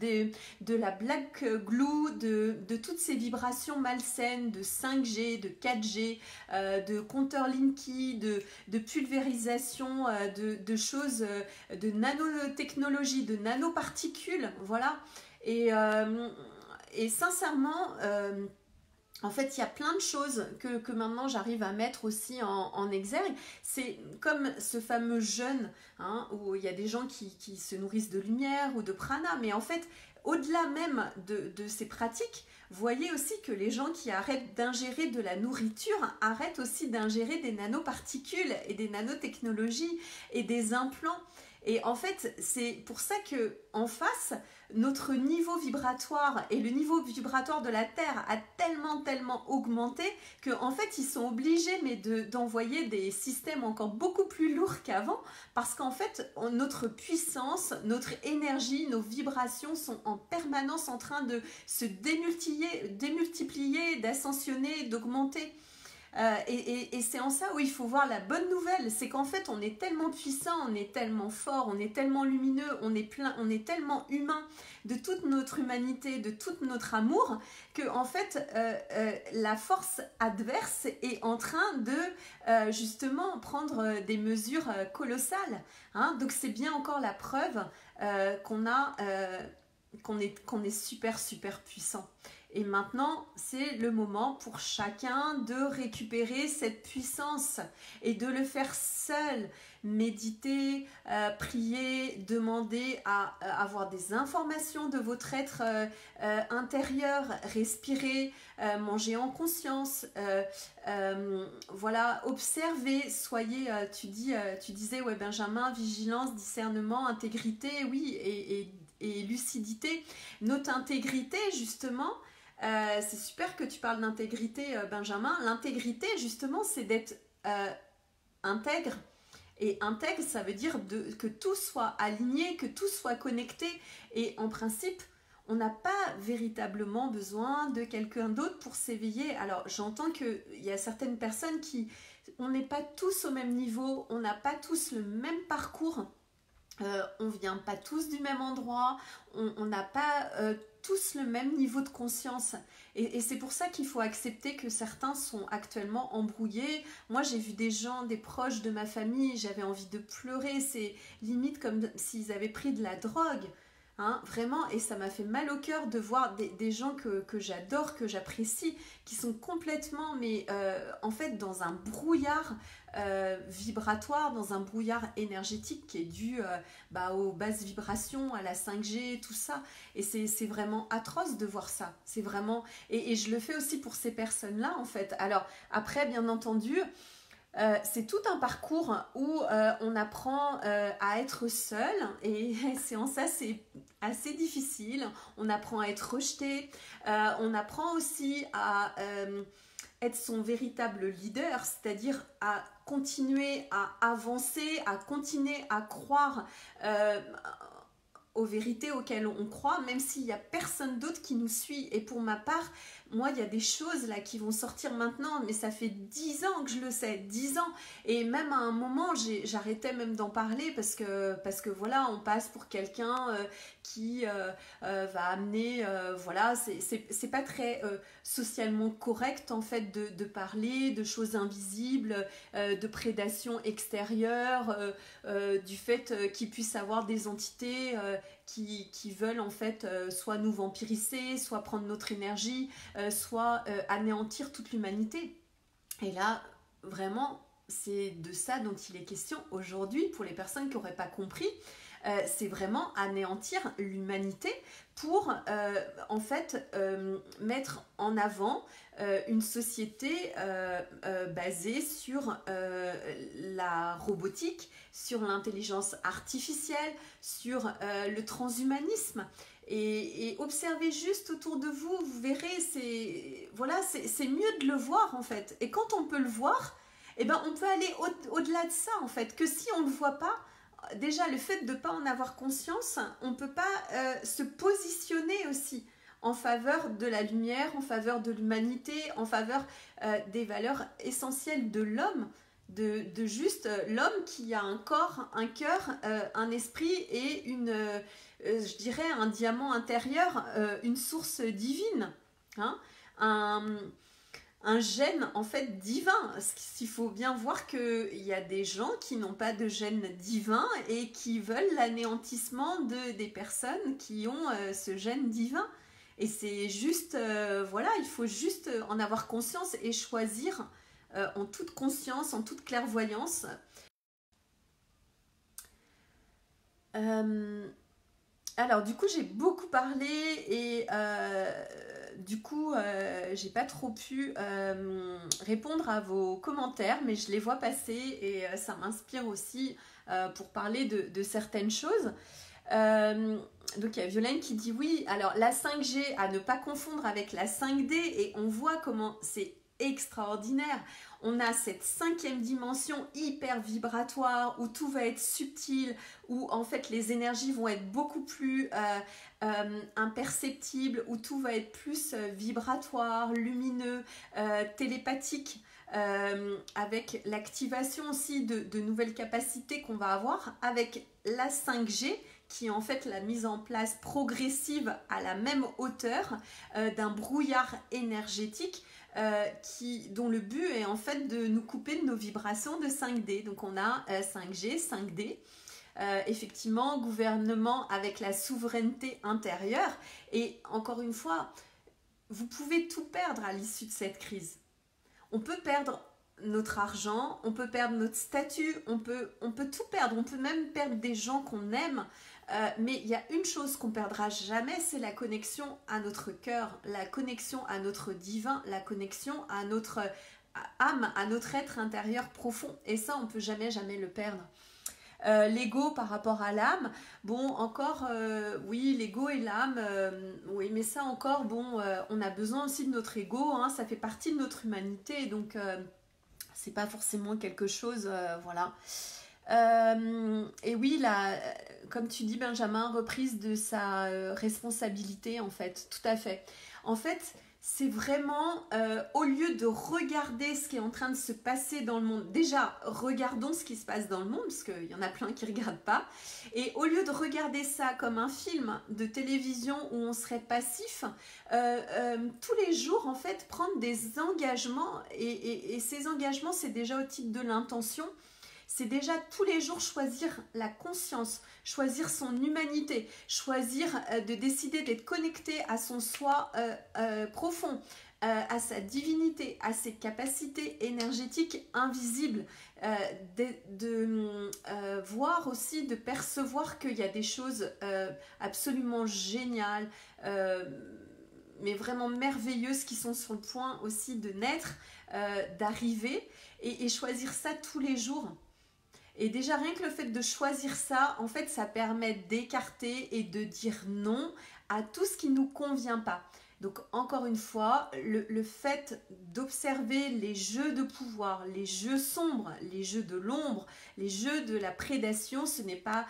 de la black glue, de toutes ces vibrations malsaines, de 5G, de 4G, de compteur Linky, de pulvérisation, de choses, de nanotechnologie, de nanoparticules, voilà. Et sincèrement, en fait, il y a plein de choses que maintenant j'arrive à mettre aussi en exergue. C'est comme ce fameux jeûne, hein, où il y a des gens qui se nourrissent de lumière ou de prana, mais en fait, au-delà même de ces pratiques, voyez aussi que les gens qui arrêtent d'ingérer de la nourriture arrêtent aussi d'ingérer des nanoparticules et des nanotechnologies et des implants. Et en fait, c'est pour ça que en face, notre niveau vibratoire et le niveau vibratoire de la Terre a tellement augmenté qu'en fait, ils sont obligés d'envoyer des systèmes encore beaucoup plus lourds qu'avant parce qu'en fait, notre puissance, notre énergie, nos vibrations sont en permanence en train de se démultiplier, d'ascensionner, d'augmenter. Et c'est en ça où il faut voir la bonne nouvelle, c'est qu'en fait on est tellement puissant, on est tellement fort, on est tellement lumineux, on est tellement humain de toute notre humanité, de tout notre amour, que en fait la force adverse est en train de justement prendre des mesures colossales. Hein. Donc c'est bien encore la preuve qu'on est super puissant. Et maintenant, c'est le moment pour chacun de récupérer cette puissance et de le faire seul. Méditer, prier, demander à avoir des informations de votre être intérieur, respirer, manger en conscience, voilà, observer, soyez, tu disais, ouais, Benjamin, vigilance, discernement, intégrité, oui, et lucidité. Notre intégrité, justement, c'est super que tu parles d'intégrité, Benjamin. L'intégrité, justement, c'est d'être intègre. Et intègre, ça veut dire que tout soit aligné, que tout soit connecté. Et en principe, on n'a pas véritablement besoin de quelqu'un d'autre pour s'éveiller. Alors, j'entends qu'il y a certaines personnes qui... On n'est pas tous au même niveau, on n'a pas tous le même parcours. On vient pas tous du même endroit, on n'a pas tous le même niveau de conscience et c'est pour ça qu'il faut accepter que certains sont actuellement embrouillés. Moi j'ai vu des gens, des proches de ma famille, j'avais envie de pleurer, c'est limite comme s'ils avaient pris de la drogue. Hein, vraiment, et ça m'a fait mal au cœur de voir des gens que j'adore, que j'apprécie, qui sont complètement, mais en fait, dans un brouillard vibratoire, dans un brouillard énergétique qui est dû aux basses vibrations, à la 5G, tout ça. Et c'est vraiment atroce de voir ça. C'est vraiment... Et je le fais aussi pour ces personnes-là, en fait. Alors, après, bien entendu... c'est tout un parcours où on apprend à être seul et c'est en ça c'est assez difficile. On apprend à être rejeté, on apprend aussi à être son véritable leader, c'est-à-dire à continuer à avancer, à continuer à croire aux vérités auxquelles on croit, même s'il n'y a personne d'autre qui nous suit. Et pour ma part, moi, il y a des choses là qui vont sortir maintenant, mais ça fait 10 ans que je le sais, 10 ans. Et même à un moment, j'arrêtais même d'en parler parce que voilà, on passe pour quelqu'un qui va amener, voilà, c'est pas très socialement correct en fait de parler de choses invisibles, de prédation extérieure, du fait qu'il puisse avoir des entités qui veulent en fait soit nous vampiriser, soit prendre notre énergie, soit anéantir toute l'humanité. Et là, vraiment, c'est de ça dont il est question aujourd'hui pour les personnes qui n'auraient pas compris. C'est vraiment anéantir l'humanité pour en fait mettre en avant une société basée sur la robotique, sur l'intelligence artificielle, sur le transhumanisme. Et observez juste autour de vous, vous verrez, c'est mieux de le voir en fait. Et quand on peut le voir, eh ben, on peut aller au-delà de ça en fait, que si on ne le voit pas, déjà le fait de ne pas en avoir conscience, on ne peut pas se positionner aussi en faveur de la lumière, en faveur de l'humanité, en faveur des valeurs essentielles de l'homme, de juste l'homme qui a un corps, un cœur, un esprit et je dirais un diamant intérieur, une source divine, hein, un gène en fait divin. Il faut bien voir qu'il y a des gens qui n'ont pas de gène divin et qui veulent l'anéantissement des personnes qui ont ce gène divin. Et c'est juste, voilà, il faut juste en avoir conscience et choisir en toute conscience, en toute clairvoyance. Alors du coup j'ai beaucoup parlé et du coup j'ai pas trop pu répondre à vos commentaires, mais je les vois passer et ça m'inspire aussi pour parler de certaines choses. Donc il y a Violaine qui dit oui, alors la 5G à ne pas confondre avec la 5D, et on voit comment c'est extraordinaire. On a cette 5e dimension hyper vibratoire où tout va être subtil, où en fait les énergies vont être beaucoup plus imperceptibles, où tout va être plus vibratoire, lumineux, télépathique, avec l'activation aussi de nouvelles capacités qu'on va avoir avec la 5G, qui est en fait la mise en place progressive à la même hauteur d'un brouillard énergétique dont le but est en fait de nous couper de nos vibrations de 5D. Donc on a 5G, 5D, effectivement, gouvernement avec la souveraineté intérieure. Et encore une fois, vous pouvez tout perdre à l'issue de cette crise. On peut perdre notre argent, on peut perdre notre statut, on peut tout perdre, on peut même perdre des gens qu'on aime, mais il y a une chose qu'on perdra jamais, c'est la connexion à notre cœur, la connexion à notre divin, la connexion à notre âme, à notre être intérieur profond, et ça on peut jamais le perdre. L'ego par rapport à l'âme, bon encore oui l'ego et l'âme, oui mais ça encore bon on a besoin aussi de notre ego, hein, ça fait partie de notre humanité, donc c'est pas forcément quelque chose voilà. Et oui là, comme tu dis Benjamin, reprise de sa responsabilité en fait, tout à fait. En fait c'est vraiment, au lieu de regarder ce qui est en train de se passer dans le monde, déjà, regardons ce qui se passe dans le monde, parce qu'il y en a plein qui ne regardent pas, et au lieu de regarder ça comme un film de télévision où on serait passif, tous les jours, en fait, prendre des engagements, et ces engagements, c'est déjà au titre de l'intention, c'est déjà tous les jours choisir la conscience, choisir son humanité, choisir de décider d'être connecté à son soi profond, à sa divinité, à ses capacités énergétiques invisibles, de voir aussi, de percevoir qu'il y a des choses absolument géniales, mais vraiment merveilleuses qui sont sur le point aussi de naître, d'arriver, et choisir ça tous les jours. Et déjà, rien que le fait de choisir ça, en fait, ça permet d'écarter et de dire non à tout ce qui ne nous convient pas. Donc, encore une fois, le fait d'observer les jeux de pouvoir, les jeux sombres, les jeux de l'ombre, les jeux de la prédation, ce n'est pas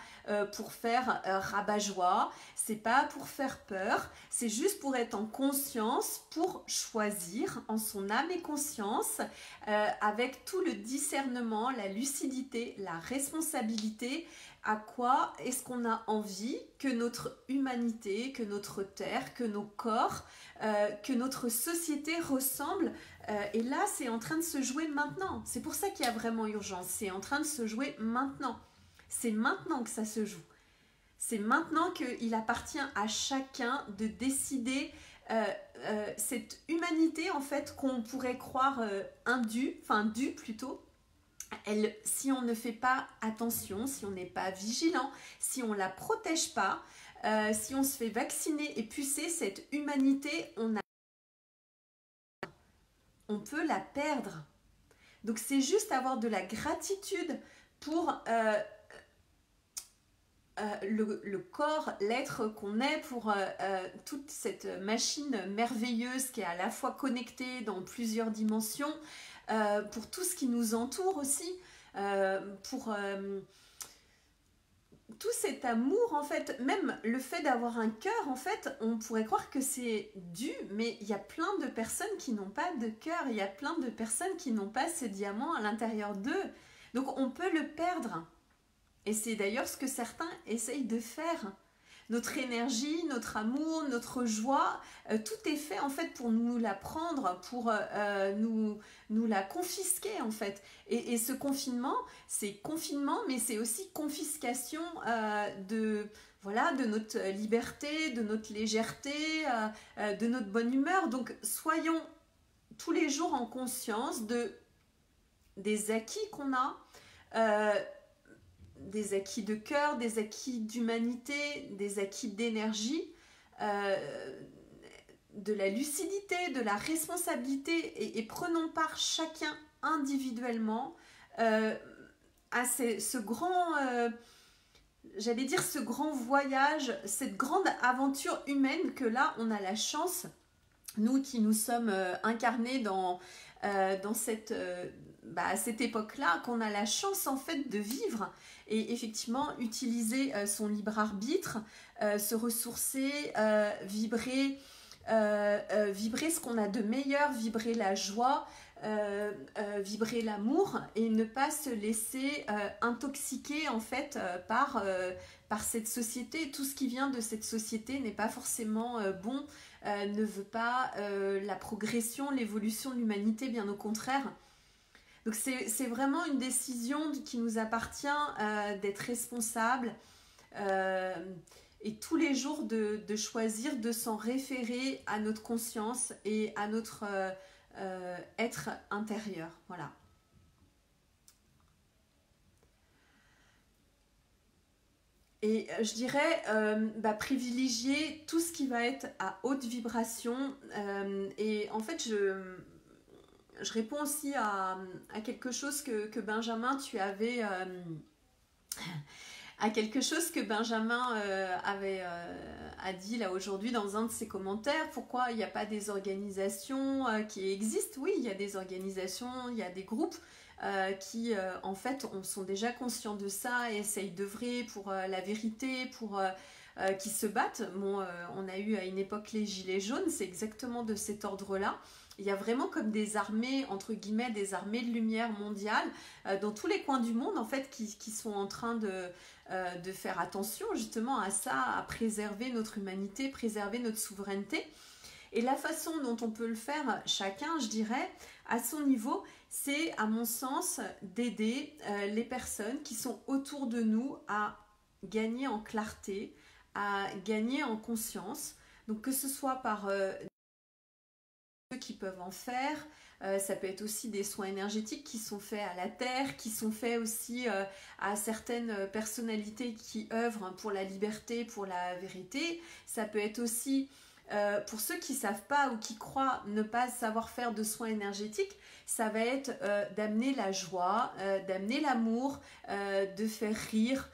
pour faire rabat-joie, c'est pas pour faire peur, c'est juste pour être en conscience, pour choisir en son âme et conscience, avec tout le discernement, la lucidité, la responsabilité, à quoi est-ce qu'on a envie que notre humanité, que notre terre, que nos corps, que notre société ressemble. Et là, c'est en train de se jouer maintenant. C'est pour ça qu'il y a vraiment urgence. C'est en train de se jouer maintenant. C'est maintenant que ça se joue. C'est maintenant qu'il appartient à chacun de décider cette humanité, en fait, qu'on pourrait croire due plutôt. Si on ne fait pas attention, si on n'est pas vigilant, si on ne la protège pas, si on se fait vacciner et pucer, cette humanité, on peut la perdre. Donc c'est juste avoir de la gratitude pour le corps, l'être qu'on est, pour toute cette machine merveilleuse qui est à la fois connectée dans plusieurs dimensions, pour tout ce qui nous entoure aussi, pour tout cet amour, en fait, même le fait d'avoir un cœur, en fait, on pourrait croire que c'est dû, mais il y a plein de personnes qui n'ont pas de cœur, il y a plein de personnes qui n'ont pas ce diamant à l'intérieur d'eux, donc on peut le perdre, et c'est d'ailleurs ce que certains essayent de faire. Notre énergie, notre amour, notre joie, tout est fait en fait pour nous la prendre, pour nous la confisquer en fait. Et ce confinement, c'est confinement, mais c'est aussi confiscation de notre liberté, de notre légèreté, de notre bonne humeur. Donc soyons tous les jours en conscience des acquis qu'on a, des acquis de cœur, des acquis d'humanité, des acquis d'énergie, de la lucidité, de la responsabilité, et prenons part chacun individuellement à ce grand, j'allais dire ce grand voyage, cette grande aventure humaine que là on a la chance, nous qui nous sommes incarnés dans cette époque-là, qu'on a la chance en fait de vivre, et effectivement utiliser son libre arbitre, se ressourcer, vibrer ce qu'on a de meilleur, vibrer la joie, vibrer l'amour, et ne pas se laisser intoxiquer en fait par cette société. Tout ce qui vient de cette société n'est pas forcément bon, ne veut pas la progression, l'évolution de l'humanité, bien au contraire. Donc c'est vraiment une décision qui nous appartient, d'être responsable, et tous les jours de choisir de s'en référer à notre conscience et à notre être intérieur. Voilà. Et je dirais privilégier tout ce qui va être à haute vibration. Et en fait, je réponds aussi à quelque chose que Benjamin, tu avais... à quelque chose que Benjamin a dit là aujourd'hui dans un de ses commentaires. Pourquoi il n'y a pas des organisations qui existent? Oui, il y a des organisations, il y a des groupes qui en fait sont déjà conscients de ça et essayent d'œuvrer pour la vérité, pour qui se battent. Bon, on a eu à une époque les gilets jaunes, c'est exactement de cet ordre-là. Il y a vraiment comme des armées, entre guillemets, des armées de lumière mondiales dans tous les coins du monde en fait qui sont en train de faire attention justement à ça, à préserver notre humanité, préserver notre souveraineté. Et la façon dont on peut le faire chacun, je dirais, à son niveau, c'est à mon sens d'aider les personnes qui sont autour de nous à gagner en clarté, à gagner en conscience. Donc que ce soit par ceux qui peuvent en faire, ça peut être aussi des soins énergétiques qui sont faits à la terre, qui sont faits aussi à certaines personnalités qui œuvrent pour la liberté, pour la vérité. Ça peut être aussi pour ceux qui ne savent pas ou qui croient ne pas savoir faire de soins énergétiques, ça va être d'amener la joie, d'amener l'amour, de faire rire,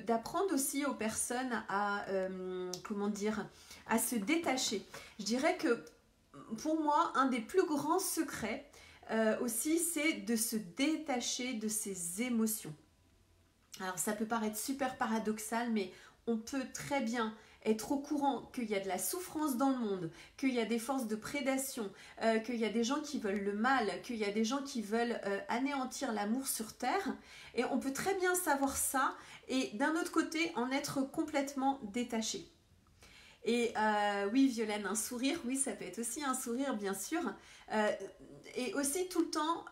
d'apprendre aussi aux personnes à, comment dire, à se détacher. Je dirais que pour moi, un des plus grands secrets aussi, c'est de se détacher de ses émotions. Alors ça peut paraître super paradoxal, mais on peut très bien être au courant qu'il y a de la souffrance dans le monde, qu'il y a des forces de prédation, qu'il y a des gens qui veulent le mal, qu'il y a des gens qui veulent anéantir l'amour sur Terre. Et on peut très bien savoir ça et d'un autre côté en être complètement détaché. Et oui, Violaine, un sourire, oui, ça peut être aussi un sourire, bien sûr. Et aussi tout le temps,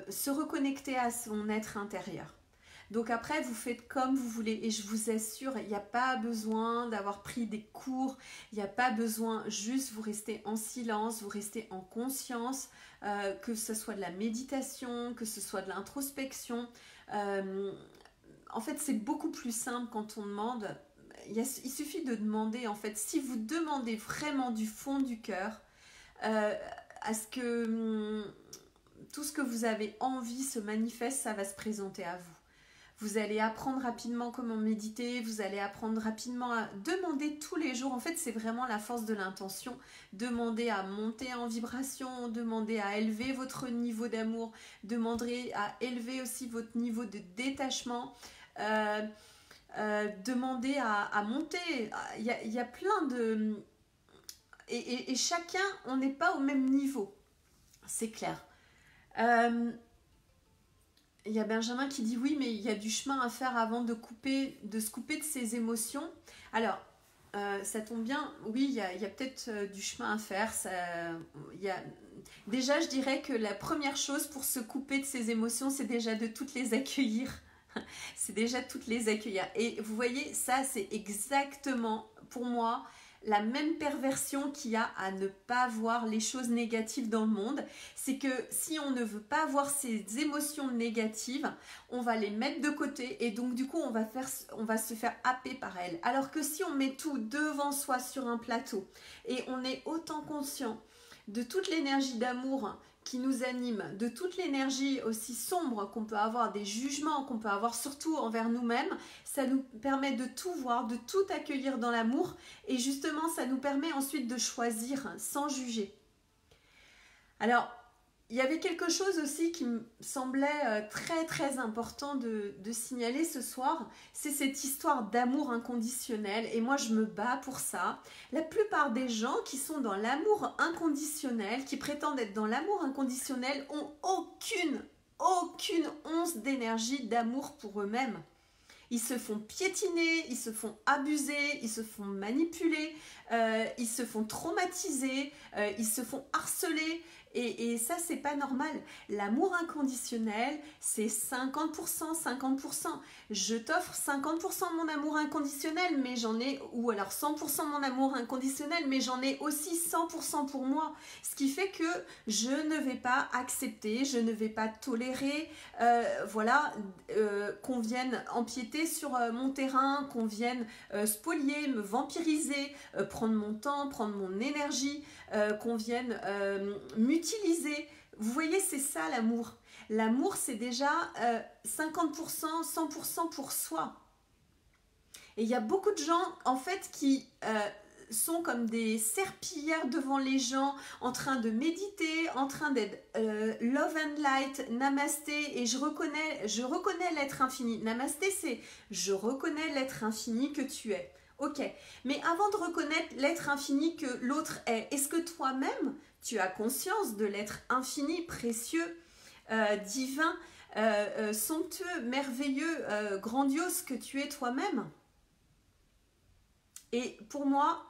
se reconnecter à son être intérieur. Donc après, vous faites comme vous voulez et je vous assure, il n'y a pas besoin d'avoir pris des cours, il n'y a pas besoin, juste vous restez en silence, vous restez en conscience, que ce soit de la méditation, que ce soit de l'introspection. En fait, c'est beaucoup plus simple quand on demande. Il suffit de demander, en fait, si vous demandez vraiment du fond du cœur, à ce que tout ce que vous avez envie se manifeste, ça va se présenter à vous. Vous allez apprendre rapidement comment méditer, vous allez apprendre rapidement à demander tous les jours. En fait, c'est vraiment la force de l'intention. Demandez à monter en vibration, demandez à élever votre niveau d'amour, demandez à élever aussi votre niveau de détachement. Demandez à monter. Il y a plein de... Et chacun, on n'est pas au même niveau. C'est clair. Il y a Benjamin qui dit oui, mais il y a du chemin à faire avant de se couper de ses émotions. Alors, ça tombe bien, oui, il y a peut-être du chemin à faire. Déjà, je dirais que la première chose pour se couper de ses émotions, c'est déjà de toutes les accueillir. C'est déjà toutes les accueillir. Et vous voyez, ça, c'est exactement, pour moi, la même perversion qu'il y a à ne pas voir les choses négatives dans le monde. C'est que si on ne veut pas voir ces émotions négatives, on va les mettre de côté et donc du coup on va se faire happer par elles. Alors que si on met tout devant soi sur un plateau et on est autant conscient de toute l'énergie d'amour qui nous anime, de toute l'énergie aussi sombre qu'on peut avoir, des jugements qu'on peut avoir surtout envers nous-mêmes, ça nous permet de tout voir, de tout accueillir dans l'amour et justement ça nous permet ensuite de choisir sans juger. Alors, il y avait quelque chose aussi qui me semblait très très important de signaler ce soir, c'est cette histoire d'amour inconditionnel et moi je me bats pour ça. La plupart des gens qui sont dans l'amour inconditionnel, qui prétendent être dans l'amour inconditionnel, ont aucune once d'énergie d'amour pour eux-mêmes. Ils se font piétiner, ils se font abuser, ils se font manipuler, ils se font traumatiser, ils se font harceler Et ça, c'est pas normal. L'amour inconditionnel, c'est 50%, 50%. Je t'offre 50% de mon amour inconditionnel, mais j'en ai, ou alors 100% de mon amour inconditionnel, mais j'en ai aussi 100% pour moi. Ce qui fait que je ne vais pas accepter, je ne vais pas tolérer, voilà, qu'on vienne empiéter sur mon terrain, qu'on vienne spolier, me vampiriser, prendre mon temps, prendre mon énergie, qu'on vienne m'utiliser. Vous voyez, c'est ça l'amour. L'amour, c'est déjà 50%, 100% pour soi. Et il y a beaucoup de gens, en fait, qui sont comme des serpillères devant les gens, en train de méditer, en train d'être love and light, namasté, et je reconnais l'être infini. Namasté, c'est je reconnais l'être infini que tu es. Ok, mais avant de reconnaître l'être infini que l'autre est, est-ce que toi-même, tu as conscience de l'être infini, précieux, divin, somptueux, merveilleux, grandiose que tu es toi-même? Et pour moi,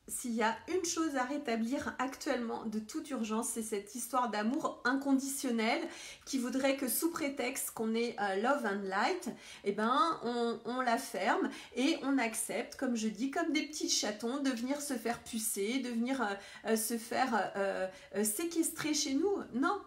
s'il y a une chose à rétablir actuellement de toute urgence, c'est cette histoire d'amour inconditionnel qui voudrait que sous prétexte qu'on est love and light, eh ben, on la ferme et on accepte, comme je dis, comme des petits chatons, de venir se faire pucer, de venir se faire séquestrer chez nous. Non.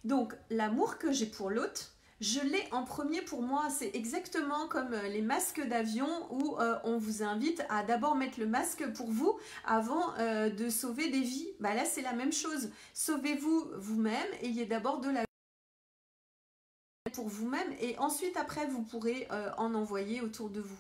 Donc, l'amour que j'ai pour l'autre, je l'ai en premier pour moi. C'est exactement comme les masques d'avion où on vous invite à d'abord mettre le masque pour vous avant de sauver des vies. Bah là, c'est la même chose. Sauvez-vous vous-même, ayez d'abord de la vie pour vous-même et ensuite, après, vous pourrez en envoyer autour de vous.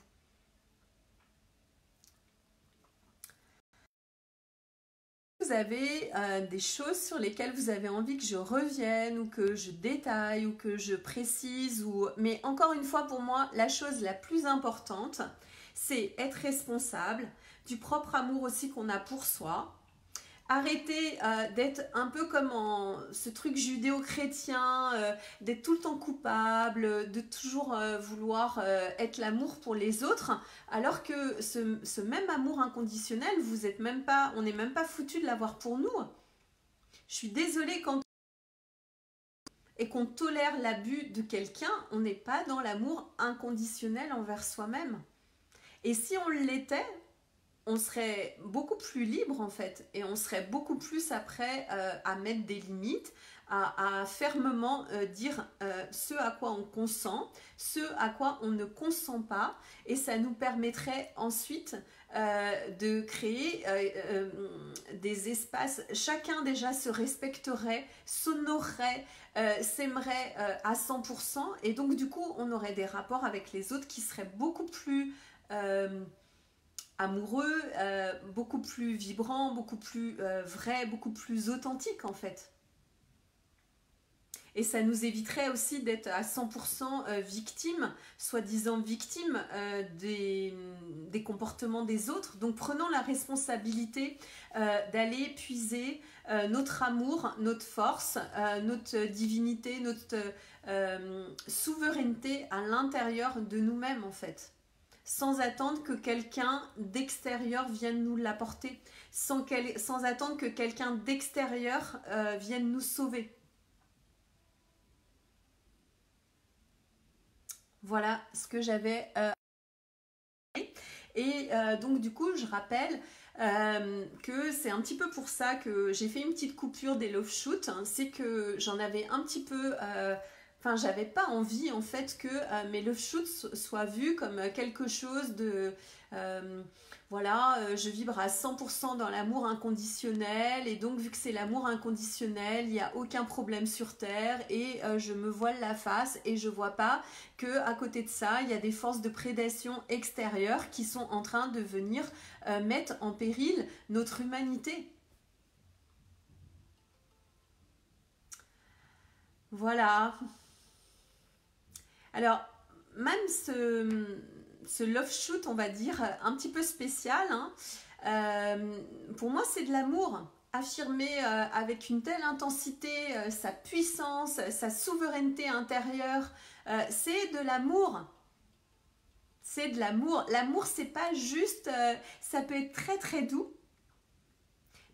Vous avez des choses sur lesquelles vous avez envie que je revienne ou que je détaille ou que je précise mais encore une fois pour moi la chose la plus importante c'est être responsable du propre amour aussi qu'on a pour soi. Arrêtez d'être un peu comme en ce truc judéo-chrétien, d'être tout le temps coupable, de toujours vouloir être l'amour pour les autres, alors que ce même amour inconditionnel, on n'est même pas foutu de l'avoir pour nous. Je suis désolée quand et qu'on tolère l'abus de quelqu'un, on n'est pas dans l'amour inconditionnel envers soi-même. Et si on l'était, on serait beaucoup plus libre en fait et on serait beaucoup plus après à mettre des limites, à fermement dire ce à quoi on consent, ce à quoi on ne consent pas et ça nous permettrait ensuite de créer des espaces, chacun déjà se respecterait, s'honorerait, s'aimerait à 100% et donc du coup on aurait des rapports avec les autres qui seraient beaucoup plus amoureux, beaucoup plus vibrant, beaucoup plus vrai, beaucoup plus authentique en fait. Et ça nous éviterait aussi d'être à 100% victime, soi-disant victime des comportements des autres. Donc prenons la responsabilité d'aller puiser notre amour, notre force, notre divinité, notre souveraineté à l'intérieur de nous-mêmes en fait. Sans attendre que quelqu'un d'extérieur vienne nous l'apporter, sans attendre que quelqu'un d'extérieur vienne nous sauver. Voilà ce que j'avais et donc du coup je rappelle que c'est un petit peu pour ça que j'ai fait une petite coupure des love shoots, hein, c'est que j'en avais un petit peu enfin j'avais pas envie en fait que mes love shoots soient vus comme quelque chose de voilà, je vibre à 100% dans l'amour inconditionnel et donc vu que c'est l'amour inconditionnel, il n'y a aucun problème sur Terre et je me voile la face et je vois pas que à côté de ça, il y a des forces de prédation extérieures qui sont en train de venir mettre en péril notre humanité. Voilà. Alors, même ce love shoot, on va dire, un petit peu spécial, hein, pour moi, c'est de l'amour. Affirmer avec une telle intensité sa puissance, sa souveraineté intérieure, c'est de l'amour. C'est de l'amour. L'amour, c'est pas juste, ça peut être très très doux,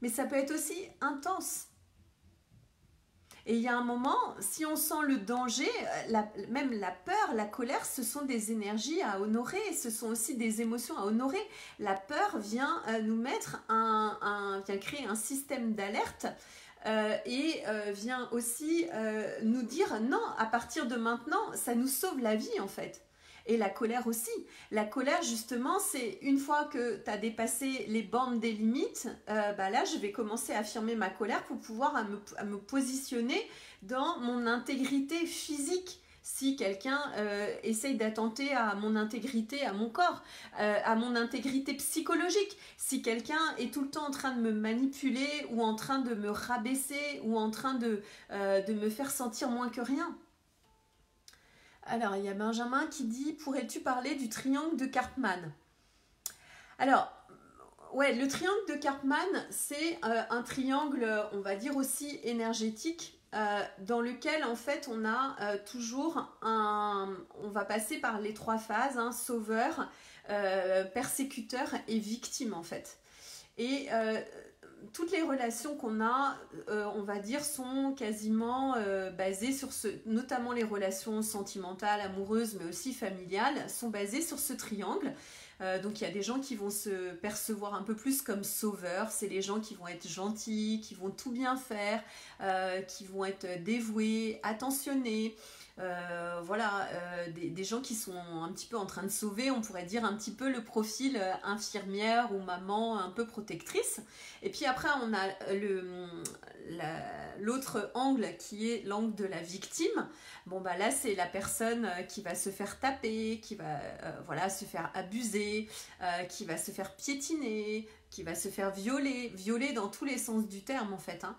mais ça peut être aussi intense. Et il y a un moment, si on sent le danger, même la peur, la colère, ce sont des énergies à honorer, ce sont aussi des émotions à honorer. La peur vient nous mettre vient créer un système d'alerte et vient aussi nous dire non, à partir de maintenant, ça nous sauve la vie en fait. Et la colère aussi. La colère, justement, c'est une fois que tu as dépassé les bornes des limites, là, je vais commencer à affirmer ma colère pour pouvoir à me positionner dans mon intégrité physique. Si quelqu'un essaye d'attenter à mon intégrité, à mon corps, à mon intégrité psychologique, si quelqu'un est tout le temps en train de me manipuler ou en train de me rabaisser ou en train de me faire sentir moins que rien. Alors, il y a Benjamin qui dit « Pourrais-tu parler du triangle de Karpman ?» Alors, ouais, le triangle de Karpman, c'est un triangle, on va dire aussi énergétique, dans lequel, en fait, on a toujours on va passer par les 3 phases, hein, sauveur, persécuteur et victime, en fait. Et toutes les relations qu'on a, on va dire, sont quasiment basées sur notamment les relations sentimentales, amoureuses, mais aussi familiales, sont basées sur ce triangle. Donc il y a des gens qui vont se percevoir un peu plus comme sauveurs, c'est les gens qui vont être gentils, qui vont tout bien faire, qui vont être dévoués, attentionnés. Des gens qui sont un petit peu en train de sauver, on pourrait dire un petit peu le profil infirmière ou maman un peu protectrice. Et puis après on a l'autre angle qui est l'angle de la victime. Bon bah là c'est la personne qui va se faire taper, qui va se faire abuser, qui va se faire piétiner, qui va se faire violer dans tous les sens du terme en fait, hein.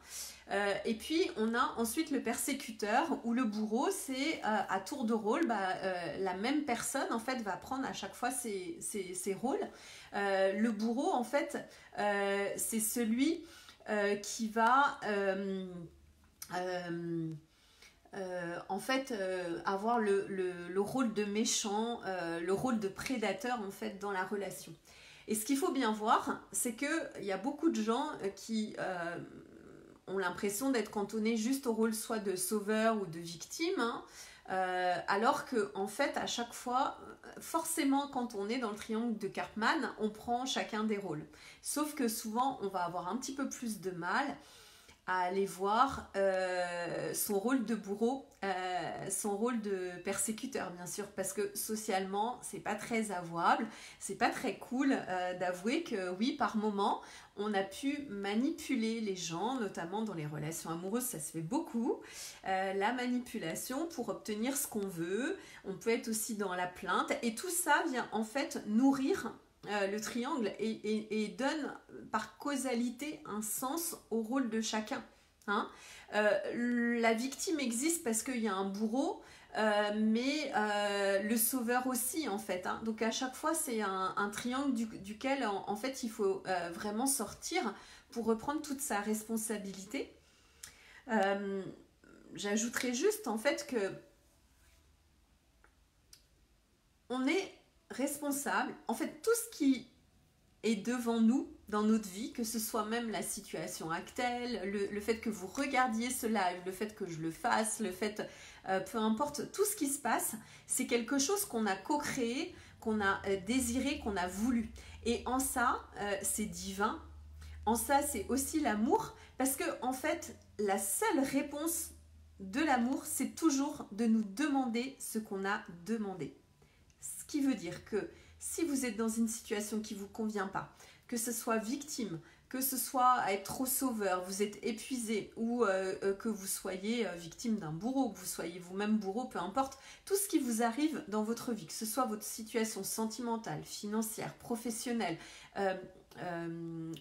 Et puis on a ensuite le persécuteur ou le bourreau, c'est à tour de rôle, la même personne en fait va prendre à chaque fois ses rôles. Le bourreau en fait c'est celui qui va en fait avoir le rôle de méchant, le rôle de prédateur en fait dans la relation. Et ce qu'il faut bien voir, c'est qu'il y a beaucoup de gens qui ont l'impression d'être cantonnés juste au rôle soit de sauveur ou de victime, hein, alors que en fait à chaque fois, forcément quand on est dans le triangle de Karpman, on prend chacun des rôles. Sauf que souvent on va avoir un petit peu plus de mal à aller voir son rôle de bourreau, son rôle de persécuteur bien sûr, parce que socialement c'est pas très avouable, c'est pas très cool d'avouer que oui par moment on a pu manipuler les gens, notamment dans les relations amoureuses, ça se fait beaucoup, la manipulation pour obtenir ce qu'on veut. On peut être aussi dans la plainte et tout ça vient en fait nourrir le triangle et donne par causalité un sens au rôle de chacun, hein. La victime existe parce qu'il y a un bourreau, mais le sauveur aussi en fait, hein. Donc à chaque fois c'est un triangle duquel en fait il faut vraiment sortir pour reprendre toute sa responsabilité. J'ajouterais juste en fait que on est responsable, en fait tout ce qui est devant nous dans notre vie, que ce soit même la situation actuelle, le fait que vous regardiez ce live, le fait que je le fasse, le fait, peu importe, tout ce qui se passe, c'est quelque chose qu'on a co-créé, qu'on a désiré, qu'on a voulu. Et en ça, c'est divin. En ça, c'est aussi l'amour, parce que en fait, la seule réponse de l'amour, c'est toujours de nous demander ce qu'on a demandé. Ce qui veut dire que si vous êtes dans une situation qui ne vous convient pas, que ce soit victime, que ce soit à être trop sauveur, vous êtes épuisé ou que vous soyez victime d'un bourreau, que vous soyez vous-même bourreau, peu importe, tout ce qui vous arrive dans votre vie, que ce soit votre situation sentimentale, financière, professionnelle,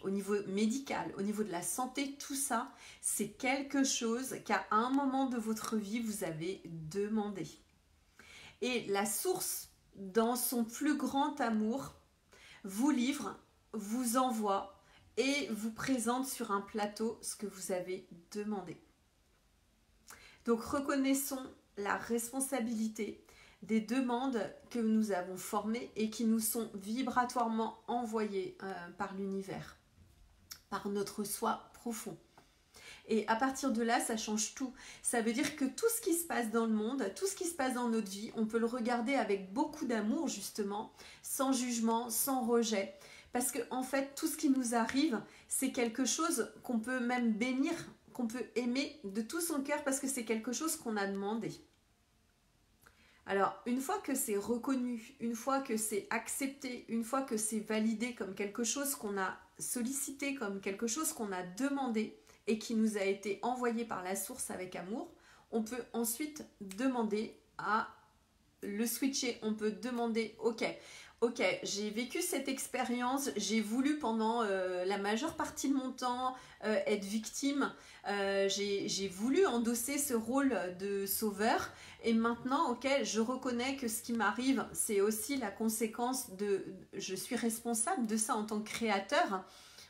au niveau médical, au niveau de la santé, tout ça, c'est quelque chose qu'à un moment de votre vie, vous avez demandé. Et la source, dans son plus grand amour, vous livre, vous envoie et vous présente sur un plateau ce que vous avez demandé. Donc reconnaissons la responsabilité des demandes que nous avons formées et qui nous sont vibratoirement envoyées par l'univers, par notre soi profond. Et à partir de là, ça change tout. Ça veut dire que tout ce qui se passe dans le monde, tout ce qui se passe dans notre vie, on peut le regarder avec beaucoup d'amour justement, sans jugement, sans rejet. Parce que en fait, tout ce qui nous arrive, c'est quelque chose qu'on peut même bénir, qu'on peut aimer de tout son cœur parce que c'est quelque chose qu'on a demandé. Alors, une fois que c'est reconnu, une fois que c'est accepté, une fois que c'est validé comme quelque chose qu'on a sollicité, comme quelque chose qu'on a demandé et qui nous a été envoyé par la source avec amour, on peut ensuite demander à le switcher. On peut demander, ok, j'ai vécu cette expérience, j'ai voulu pendant la majeure partie de mon temps être victime, j'ai voulu endosser ce rôle de sauveur et maintenant, ok, je reconnais que ce qui m'arrive, c'est aussi la conséquence de, je suis responsable de ça en tant que créateur,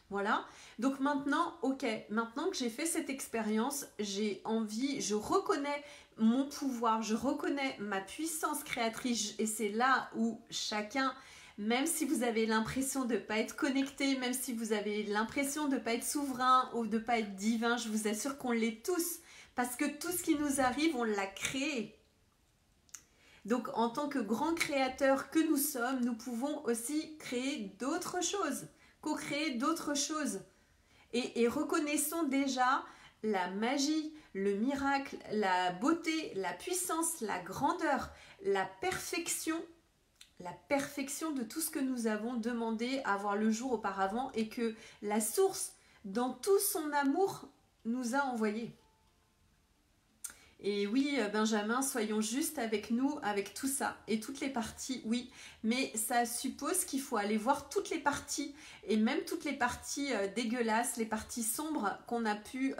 voilà. Donc maintenant, ok, maintenant que j'ai fait cette expérience, j'ai envie, je reconnais mon pouvoir, je reconnais ma puissance créatrice et c'est là où chacun, même si vous avez l'impression de ne pas être connecté, même si vous avez l'impression de ne pas être souverain ou de ne pas être divin, je vous assure qu'on l'est tous parce que tout ce qui nous arrive, on l'a créé. Donc en tant que grand créateur que nous sommes, nous pouvons aussi créer d'autres choses, co-créer d'autres choses. Et reconnaissons déjà la magie, le miracle, la beauté, la puissance, la grandeur, la perfection de tout ce que nous avons demandé à voir le jour auparavant et que la source, dans tout son amour, nous a envoyé. Et oui, Benjamin, soyons justes avec nous, avec tout ça. Et toutes les parties, oui. Mais ça suppose qu'il faut aller voir toutes les parties. Et même toutes les parties dégueulasses, les parties sombres qu'on a pu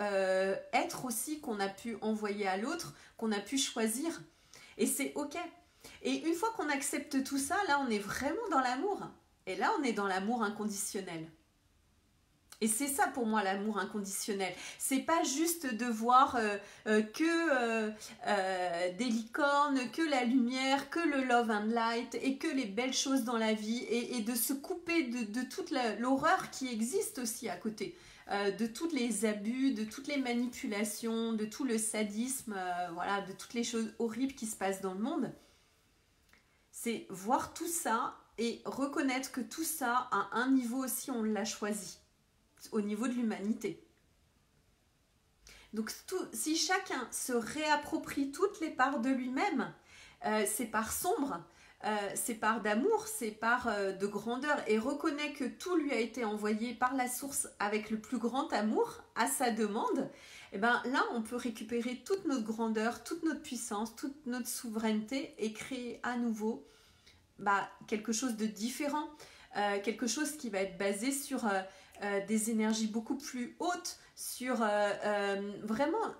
être aussi, qu'on a pu envoyer à l'autre, qu'on a pu choisir. Et c'est ok. Et une fois qu'on accepte tout ça, là, on est vraiment dans l'amour. Et là, on est dans l'amour inconditionnel. Et c'est ça pour moi l'amour inconditionnel. C'est pas juste de voir que des licornes, que la lumière, que le love and light et que les belles choses dans la vie et de se couper de toute l'horreur qui existe aussi à côté. De tous les abus, de toutes les manipulations, de tout le sadisme, voilà, de toutes les choses horribles qui se passent dans le monde. C'est voir tout ça et reconnaître que tout ça, à un niveau aussi, on l'a choisi. Au niveau de l'humanité. Donc si chacun se réapproprie toutes les parts de lui-même, ses parts sombres, ses parts d'amour, ses parts de grandeur et reconnaît que tout lui a été envoyé par la source avec le plus grand amour à sa demande, et ben là on peut récupérer toute notre grandeur, toute notre puissance, toute notre souveraineté et créer à nouveau quelque chose de différent, quelque chose qui va être basé sur des énergies beaucoup plus hautes, sur vraiment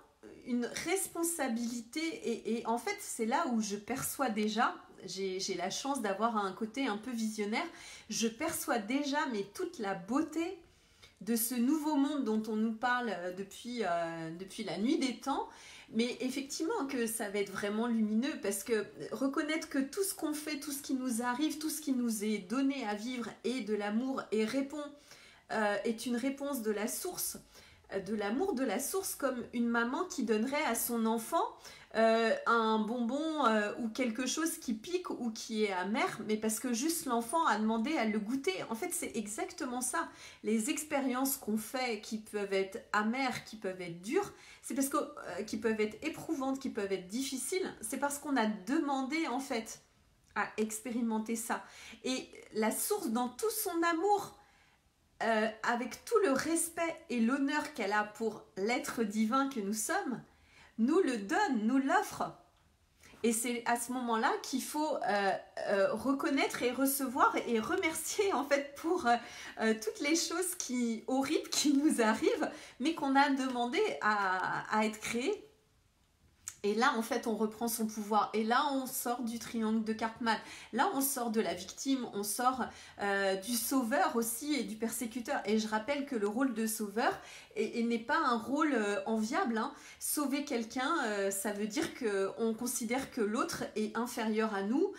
une responsabilité et en fait c'est là où je perçois déjà, j'ai la chance d'avoir un côté un peu visionnaire, je perçois déjà mais toute la beauté de ce nouveau monde dont on nous parle depuis la nuit des temps, mais effectivement que ça va être vraiment lumineux parce que reconnaître que tout ce qu'on fait, tout ce qui nous arrive, tout ce qui nous est donné à vivre est de l'amour et est une réponse de la source, de l'amour de la source, comme une maman qui donnerait à son enfant un bonbon ou quelque chose qui pique ou qui est amer, mais parce que juste l'enfant a demandé à le goûter. En fait, c'est exactement ça. Les expériences qu'on fait qui peuvent être amères, qui peuvent être dures, c'est parce que qui peuvent être éprouvantes, qui peuvent être difficiles, c'est parce qu'on a demandé en fait à expérimenter ça. Et la source dans tout son amour, avec tout le respect et l'honneur qu'elle a pour l'être divin que nous sommes, nous le donne, nous l'offre. Et c'est à ce moment-là qu'il faut reconnaître et recevoir et remercier en fait pour toutes les choses horribles qui nous arrivent, mais qu'on a demandé à être créées. Et là, en fait, on reprend son pouvoir. Et là, on sort du triangle de Karpman. Là, on sort de la victime. On sort du sauveur aussi et du persécuteur. Et je rappelle que le rôle de sauveur n'est pas un rôle enviable. Hein. Sauver quelqu'un, ça veut dire qu'on considère que l'autre est inférieur à nous,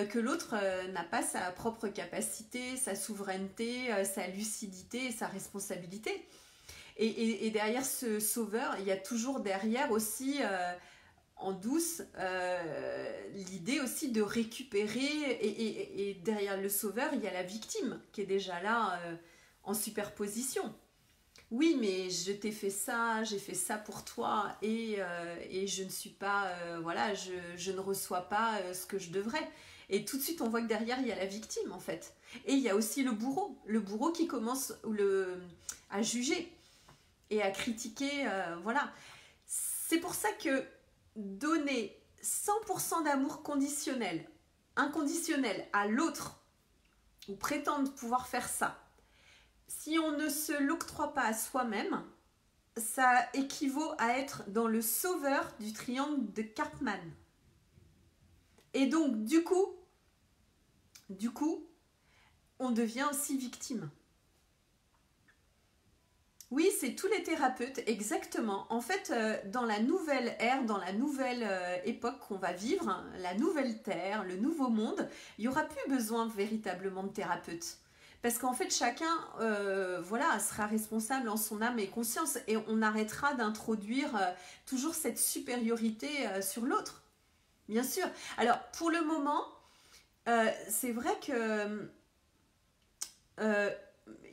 que l'autre n'a pas sa propre capacité, sa souveraineté, sa lucidité et sa responsabilité. Et derrière ce sauveur, il y a toujours derrière aussi, en douce, l'idée aussi de récupérer. Et derrière le sauveur, il y a la victime qui est déjà là en superposition. Oui, mais je t'ai fait ça, j'ai fait ça pour toi et je ne suis pas, voilà, je ne reçois pas ce que je devrais. Et tout de suite, on voit que derrière, il y a la victime en fait. Et il y a aussi le bourreau qui commence à juger et à critiquer, voilà. C'est pour ça que donner 100% d'amour conditionnel, inconditionnel à l'autre, ou prétendre pouvoir faire ça, si on ne se l'octroie pas à soi-même, ça équivaut à être dans le sauveur du triangle de Karpman. Et donc, du coup, on devient aussi victime. Oui, c'est tous les thérapeutes, exactement. En fait, dans la nouvelle ère, dans la nouvelle époque qu'on va vivre, hein, la nouvelle terre, le nouveau monde, il n'y aura plus besoin véritablement de thérapeutes. Parce qu'en fait, chacun voilà, sera responsable en son âme et conscience. Et on arrêtera d'introduire toujours cette supériorité sur l'autre. Bien sûr. Alors, pour le moment, c'est vrai que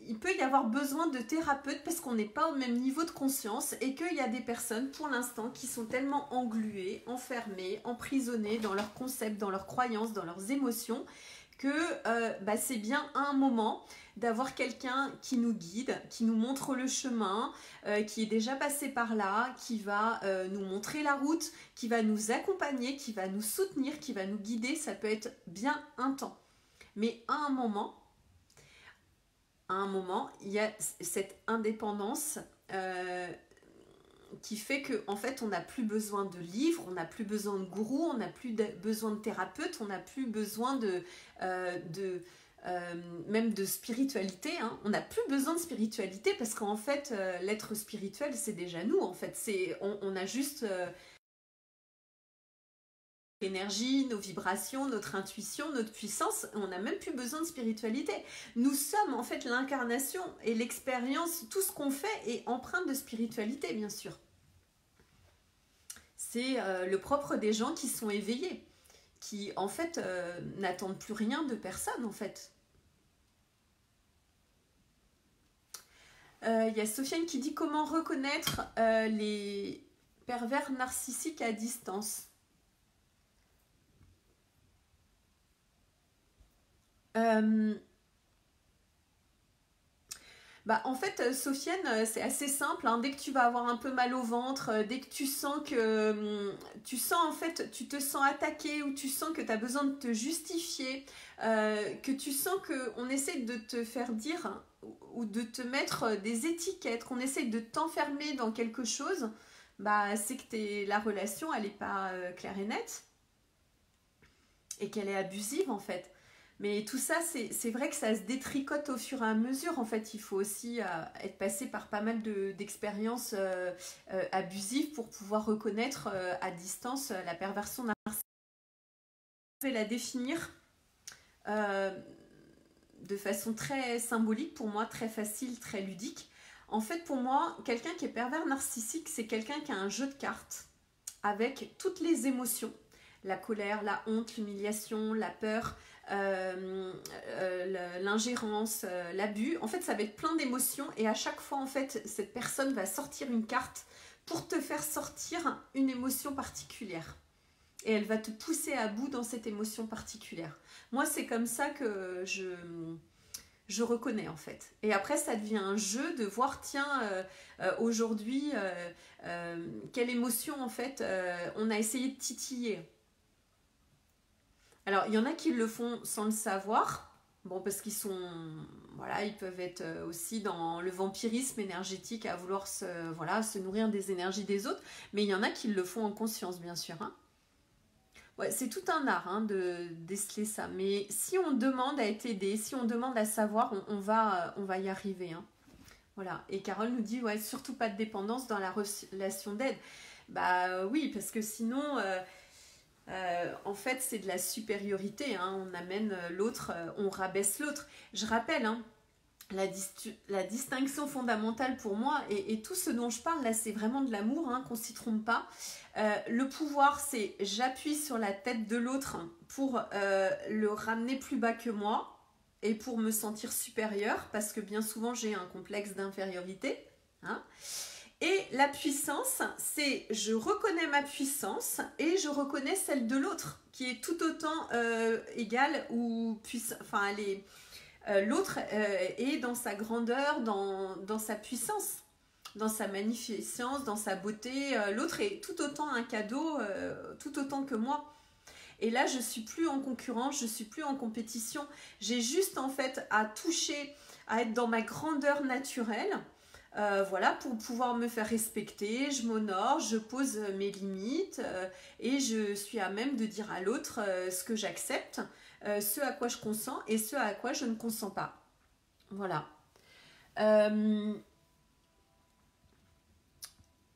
il peut y avoir besoin de thérapeutes parce qu'on n'est pas au même niveau de conscience et qu'il y a des personnes pour l'instant qui sont tellement engluées, enfermées, emprisonnées dans leurs concepts, dans leurs croyances, dans leurs émotions que c'est bien un moment d'avoir quelqu'un qui nous guide, qui nous montre le chemin, qui est déjà passé par là, qui va nous montrer la route, qui va nous accompagner, qui va nous soutenir, qui va nous guider. Ça peut être bien un temps. Mais à un moment, il y a cette indépendance qui fait qu'en fait, on n'a plus besoin de livres, on n'a plus besoin de gourous, on n'a plus besoin de thérapeutes, on n'a plus besoin même de spiritualité. Hein. On n'a plus besoin de spiritualité parce qu'en fait, l'être spirituel, c'est déjà nous. En fait, on a juste énergie, nos vibrations, notre intuition, notre puissance, on n'a même plus besoin de spiritualité. Nous sommes en fait l'incarnation et l'expérience, tout ce qu'on fait est empreint de spiritualité, bien sûr. C'est le propre des gens qui sont éveillés, qui en fait n'attendent plus rien de personne en fait. Il y a Sofiane qui dit comment reconnaître les pervers narcissiques à distance. En fait, Sofiane, c'est assez simple. Hein. Dès que tu vas avoir un peu mal au ventre, dès que tu sens que en fait, tu te sens attaqué ou tu sens que tu as besoin de te justifier, que tu sens qu'on essaie de te faire dire ou de te mettre des étiquettes, qu'on essaie de t'enfermer dans quelque chose, c'est que la relation, elle n'est pas claire et nette et qu'elle est abusive en fait. Mais tout ça, c'est vrai que ça se détricote au fur et à mesure. En fait, il faut aussi être passé par pas mal d'expériences abusives pour pouvoir reconnaître à distance la perversion narcissique. Je vais la définir de façon très symbolique pour moi, très facile, très ludique. En fait, pour moi, quelqu'un qui est pervers narcissique, c'est quelqu'un qui a un jeu de cartes avec toutes les émotions. La colère, la honte, l'humiliation, la peur, l'ingérence, l'abus. En fait, ça va être plein d'émotions et à chaque fois, en fait, cette personne va sortir une carte pour te faire sortir une émotion particulière. Et elle va te pousser à bout dans cette émotion particulière. Moi, c'est comme ça que je reconnais en fait. Et après, ça devient un jeu de voir, tiens, aujourd'hui, quelle émotion en fait on a essayé de titiller. Alors, il y en a qui le font sans le savoir, bon, parce qu'ils sont, voilà, ils peuvent être aussi dans le vampirisme énergétique à vouloir se nourrir des énergies des autres, mais il y en a qui le font en conscience, bien sûr. Hein. Ouais, c'est tout un art hein, de déceler ça, mais si on demande à être aidé, si on demande à savoir, on va y arriver. Hein. Voilà. Et Carole nous dit, ouais, surtout pas de dépendance dans la relation d'aide. Oui, parce que sinon... en fait, c'est de la supériorité. Hein. On amène l'autre, on rabaisse l'autre. Je rappelle, hein, la distinction fondamentale pour moi, et tout ce dont je parle là, c'est vraiment de l'amour, hein, qu'on s'y trompe pas. Le pouvoir, c'est j'appuie sur la tête de l'autre pour le ramener plus bas que moi et pour me sentir supérieure, parce que bien souvent j'ai un complexe d'infériorité. Hein. Et la puissance, c'est je reconnais ma puissance et je reconnais celle de l'autre, qui est tout autant égale ou puissante. Enfin, elle est l'autre est dans sa grandeur, dans sa puissance, dans sa magnificence, dans sa beauté. L'autre est tout autant un cadeau, tout autant que moi. Et là, je suis plus en concurrence, je suis plus en compétition. J'ai juste en fait à toucher, à être dans ma grandeur naturelle. Voilà, pour pouvoir me faire respecter, je m'honore, je pose mes limites et je suis à même de dire à l'autre ce que j'accepte, ce à quoi je consens et ce à quoi je ne consens pas. Voilà.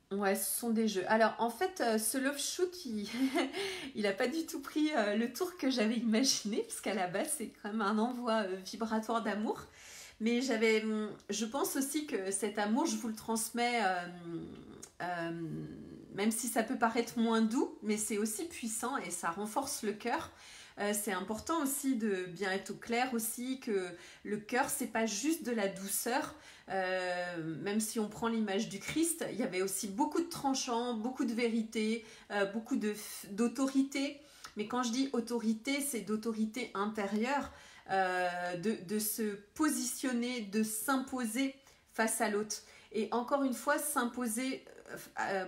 Ouais, ce sont des jeux. Alors, en fait, ce Love Shoot, il n'a pas du tout pris le tour que j'avais imaginé, puisqu'à la base, c'est quand même un envoi vibratoire d'amour. Mais je pense aussi que cet amour, je vous le transmets, même si ça peut paraître moins doux, mais c'est aussi puissant et ça renforce le cœur. C'est important aussi de bien être au clair aussi que le cœur, c'est pas juste de la douceur. Même si on prend l'image du Christ, il y avait aussi beaucoup de tranchants, beaucoup de vérité, beaucoup d'autorité. Mais quand je dis autorité, c'est d'autorité intérieure. De se positionner, de s'imposer face à l'autre. Et encore une fois, s'imposer,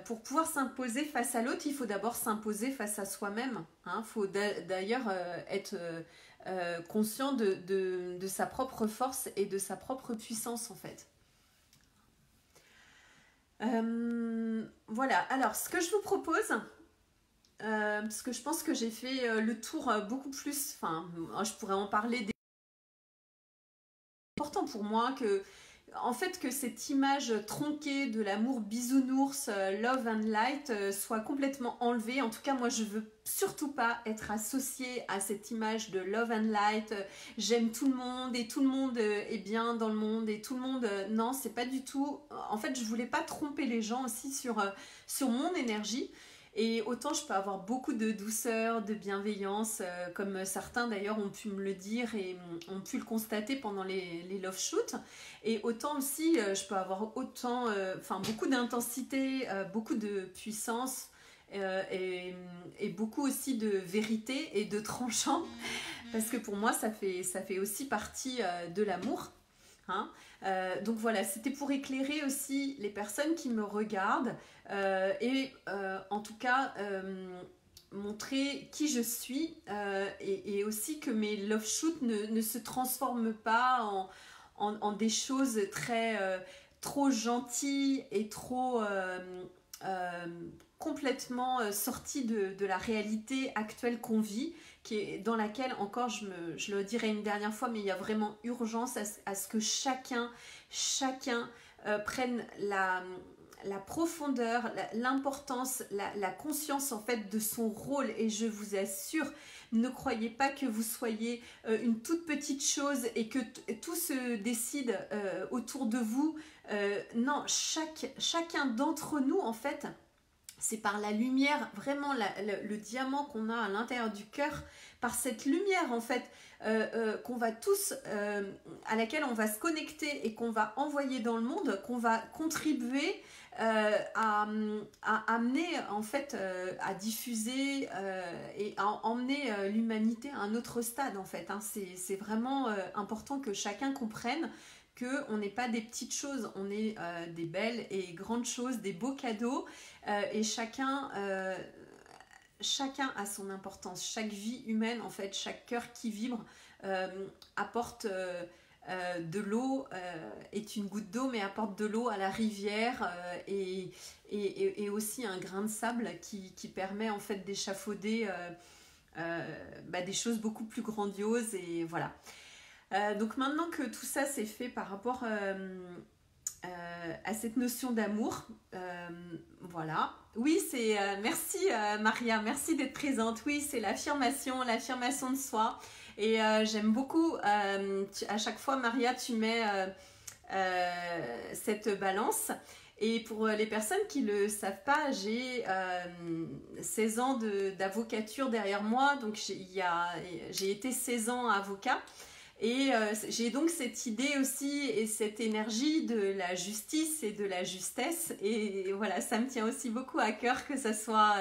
pour pouvoir s'imposer face à l'autre, il faut d'abord s'imposer face à soi-même. Il faut d'ailleurs être conscient de sa propre force et de sa propre puissance en fait. Voilà, alors ce que je vous propose, parce que je pense que j'ai fait le tour beaucoup plus, enfin, je pourrais en parler. C'est important pour moi que, en fait, que cette image tronquée de l'amour bisounours, love and light, soit complètement enlevée. En tout cas, moi, je veux surtout pas être associée à cette image de love and light. J'aime tout le monde et tout le monde est bien dans le monde et tout le monde. Non, c'est pas du tout. En fait, je voulais pas tromper les gens aussi sur mon énergie. Et autant je peux avoir beaucoup de douceur, de bienveillance, comme certains d'ailleurs ont pu me le dire et ont pu le constater pendant les love shoots. Et autant aussi, je peux avoir autant, beaucoup d'intensité, beaucoup de puissance et beaucoup aussi de vérité et de tranchant. Parce que pour moi, ça fait aussi partie de l'amour. Hein. Donc voilà, c'était pour éclairer aussi les personnes qui me regardent et en tout cas montrer qui je suis et aussi que mes love shoots ne se transforment pas en des choses trop gentilles et trop complètement sorties de la réalité actuelle qu'on vit, dans laquelle encore je le dirai une dernière fois, mais il y a vraiment urgence à ce que chacun prenne la profondeur, l'importance, la conscience en fait de son rôle. Et je vous assure, ne croyez pas que vous soyez une toute petite chose et que tout se décide autour de vous. Non, chacun d'entre nous en fait, c'est par la lumière, vraiment le diamant qu'on a à l'intérieur du cœur, par cette lumière en fait qu'on va tous, à laquelle on va se connecter et qu'on va envoyer dans le monde, qu'on va contribuer à amener en fait, à diffuser et à emmener l'humanité à un autre stade en fait. Hein. C'est vraiment important que chacun comprenne qu'on n'est pas des petites choses, on est des belles et grandes choses, des beaux cadeaux et chacun a son importance. Chaque vie humaine, en fait, chaque cœur qui vibre apporte de l'eau, est une goutte d'eau, mais apporte de l'eau à la rivière et aussi un grain de sable qui permet en fait d'échafauder des choses beaucoup plus grandioses et voilà. Donc maintenant que tout ça c'est fait par rapport à cette notion d'amour, voilà. Oui, merci Maria, merci d'être présente. Oui, c'est l'affirmation de soi. Et j'aime beaucoup, à chaque fois, Maria, tu mets cette balance. Et pour les personnes qui ne le savent pas, j'ai 16 ans d'avocature derrière moi. Donc j'ai été 16 ans avocat. Et j'ai donc cette idée aussi et cette énergie de la justice et de la justesse. Et voilà, ça me tient aussi beaucoup à cœur que ça soit...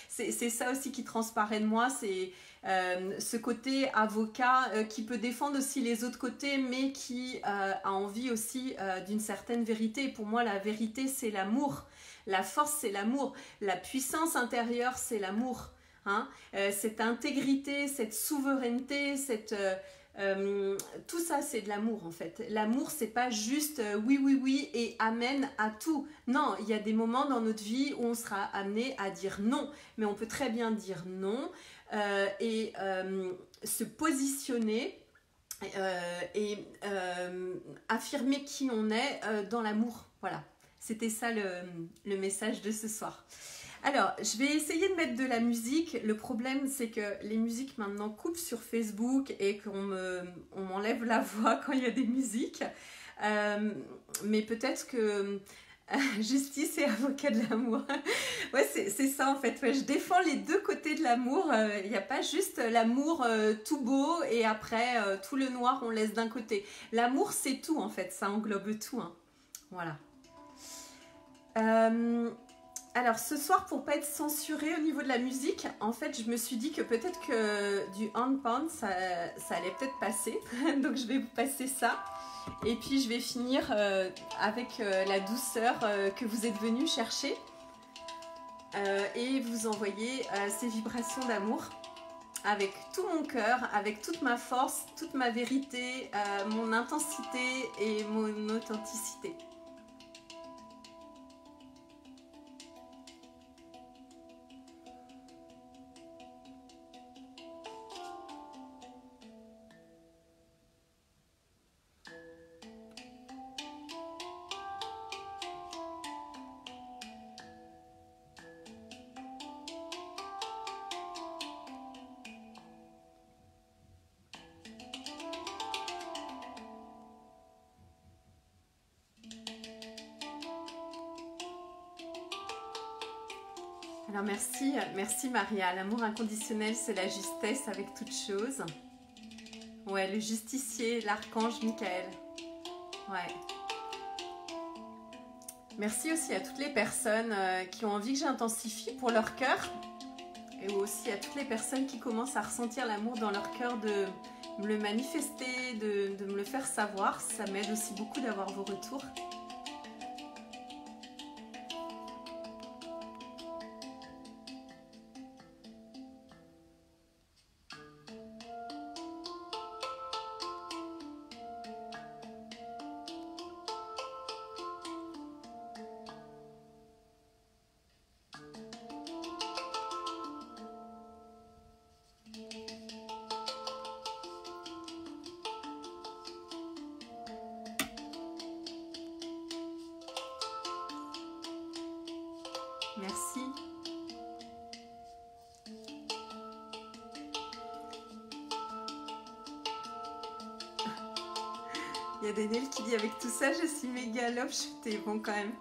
c'est ça aussi qui transparaît de moi, c'est ce côté avocat qui peut défendre aussi les autres côtés, mais qui a envie aussi d'une certaine vérité. Pour moi, la vérité, c'est l'amour. La force, c'est l'amour. La puissance intérieure, c'est l'amour. Hein, cette intégrité, cette souveraineté, tout ça c'est de l'amour en fait. L'amour c'est pas juste oui oui oui et amen à tout. Non, il y a des moments dans notre vie où on sera amené à dire non, mais on peut très bien dire non et se positionner et affirmer qui on est dans l'amour. Voilà, c'était ça le message de ce soir. Alors, je vais essayer de mettre de la musique. Le problème, c'est que les musiques maintenant coupent sur Facebook et qu'on m'enlève la voix quand il y a des musiques. Mais peut-être que justice et avocat de l'amour. Ouais, c'est ça en fait. Ouais, je défends les deux côtés de l'amour. Il n'y a pas juste l'amour tout beau et après tout le noir on laisse d'un côté. L'amour, c'est tout en fait. Ça englobe tout. Hein. Voilà. Alors ce soir, pour pas être censurée au niveau de la musique, en fait je me suis dit que peut-être que du handpan ça allait peut-être passer. Donc je vais vous passer ça. Et puis je vais finir avec la douceur que vous êtes venus chercher. Et vous envoyer ces vibrations d'amour avec tout mon cœur, avec toute ma force, toute ma vérité, mon intensité et mon authenticité. Alors merci Maria. L'amour inconditionnel, c'est la justesse avec toute chose. Ouais, le justicier, l'archange Michael. Ouais. Merci aussi à toutes les personnes qui ont envie que j'intensifie pour leur cœur. Et aussi à toutes les personnes qui commencent à ressentir l'amour dans leur cœur, de me le manifester, de me le faire savoir. Ça m'aide aussi beaucoup d'avoir vos retours. Merci. Il y a Daniel qui dit avec tout ça, je suis méga love shootée. Bon quand même.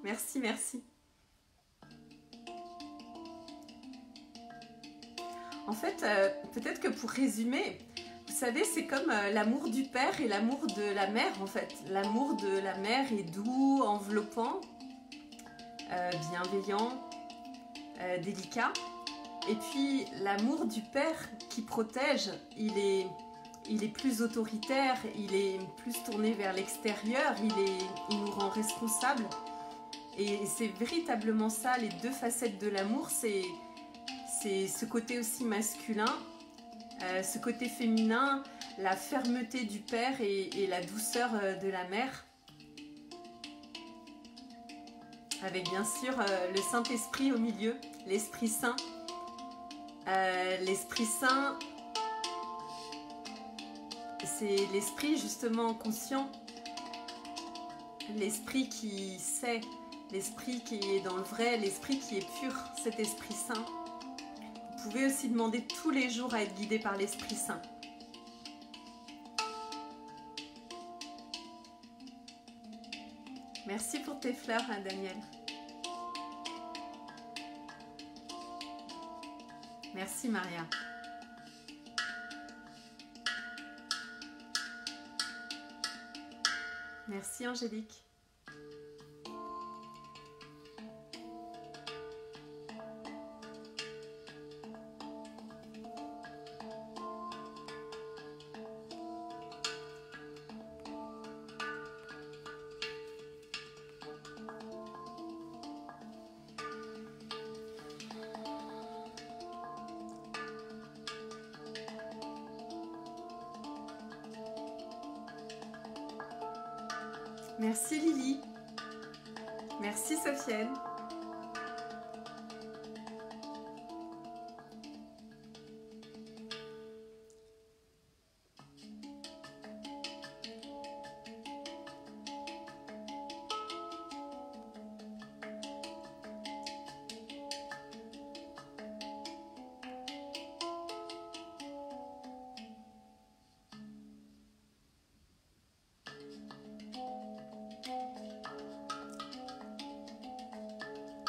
Merci, merci. En fait, peut-être que pour résumer, vous savez, c'est comme l'amour du père et l'amour de la mère en fait. L'amour de la mère est doux, enveloppant, bienveillant, délicat. Et puis l'amour du père qui protège, il est plus autoritaire, il est plus tourné vers l'extérieur, il nous rend responsables. Et c'est véritablement ça, les deux facettes de l'amour, c'est ce côté aussi masculin, ce côté féminin, la fermeté du père et la douceur de la mère. Avec bien sûr le Saint-Esprit au milieu, l'Esprit Saint. L'Esprit Saint, c'est l'esprit justement conscient, l'esprit qui sait, l'esprit qui est dans le vrai, l'esprit qui est pur, cet Esprit Saint. Vous pouvez aussi demander tous les jours à être guidé par l'Esprit Saint. Merci pour tes fleurs, hein, Daniel. Merci, Maria. Merci, Angélique. Merci Lily. Merci Sofiane.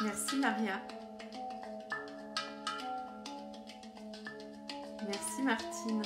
Merci Maria. Merci Martine.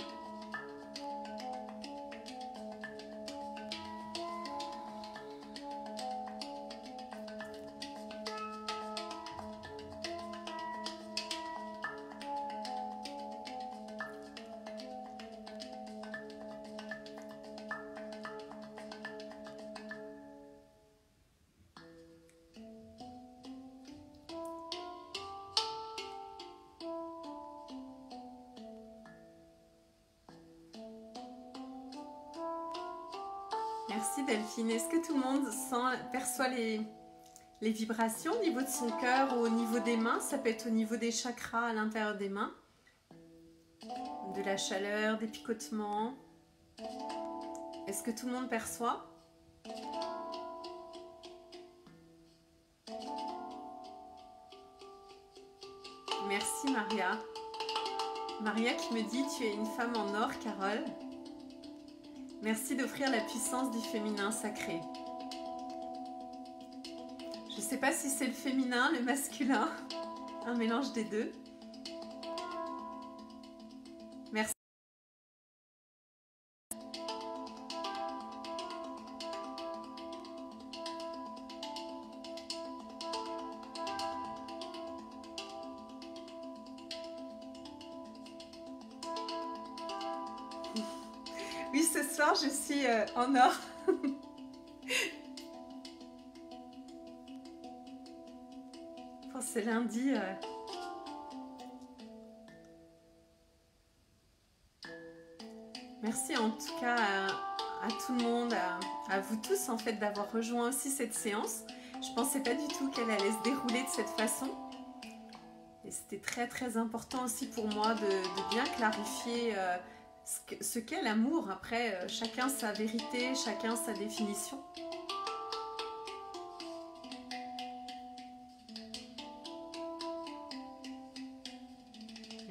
Merci Delphine. Est-ce que tout le monde perçoit les vibrations au niveau de son cœur ou au niveau des mains? Ça peut être au niveau des chakras à l'intérieur des mains. De la chaleur, des picotements. Est-ce que tout le monde perçoit? Merci Maria. Maria qui me dit: tu es une femme en or, Carole. Merci d'offrir la puissance du féminin sacré. Je ne sais pas si c'est le féminin, le masculin, un mélange des deux. Merci. Oui, ce soir, je suis en or. Pour ce lundi. Merci en tout cas à tout le monde, à vous tous en fait d'avoir rejoint aussi cette séance. Je ne pensais pas du tout qu'elle allait se dérouler de cette façon. Et c'était très très important aussi pour moi de bien clarifier ce qu'est l'amour. Après, chacun sa vérité, chacun sa définition.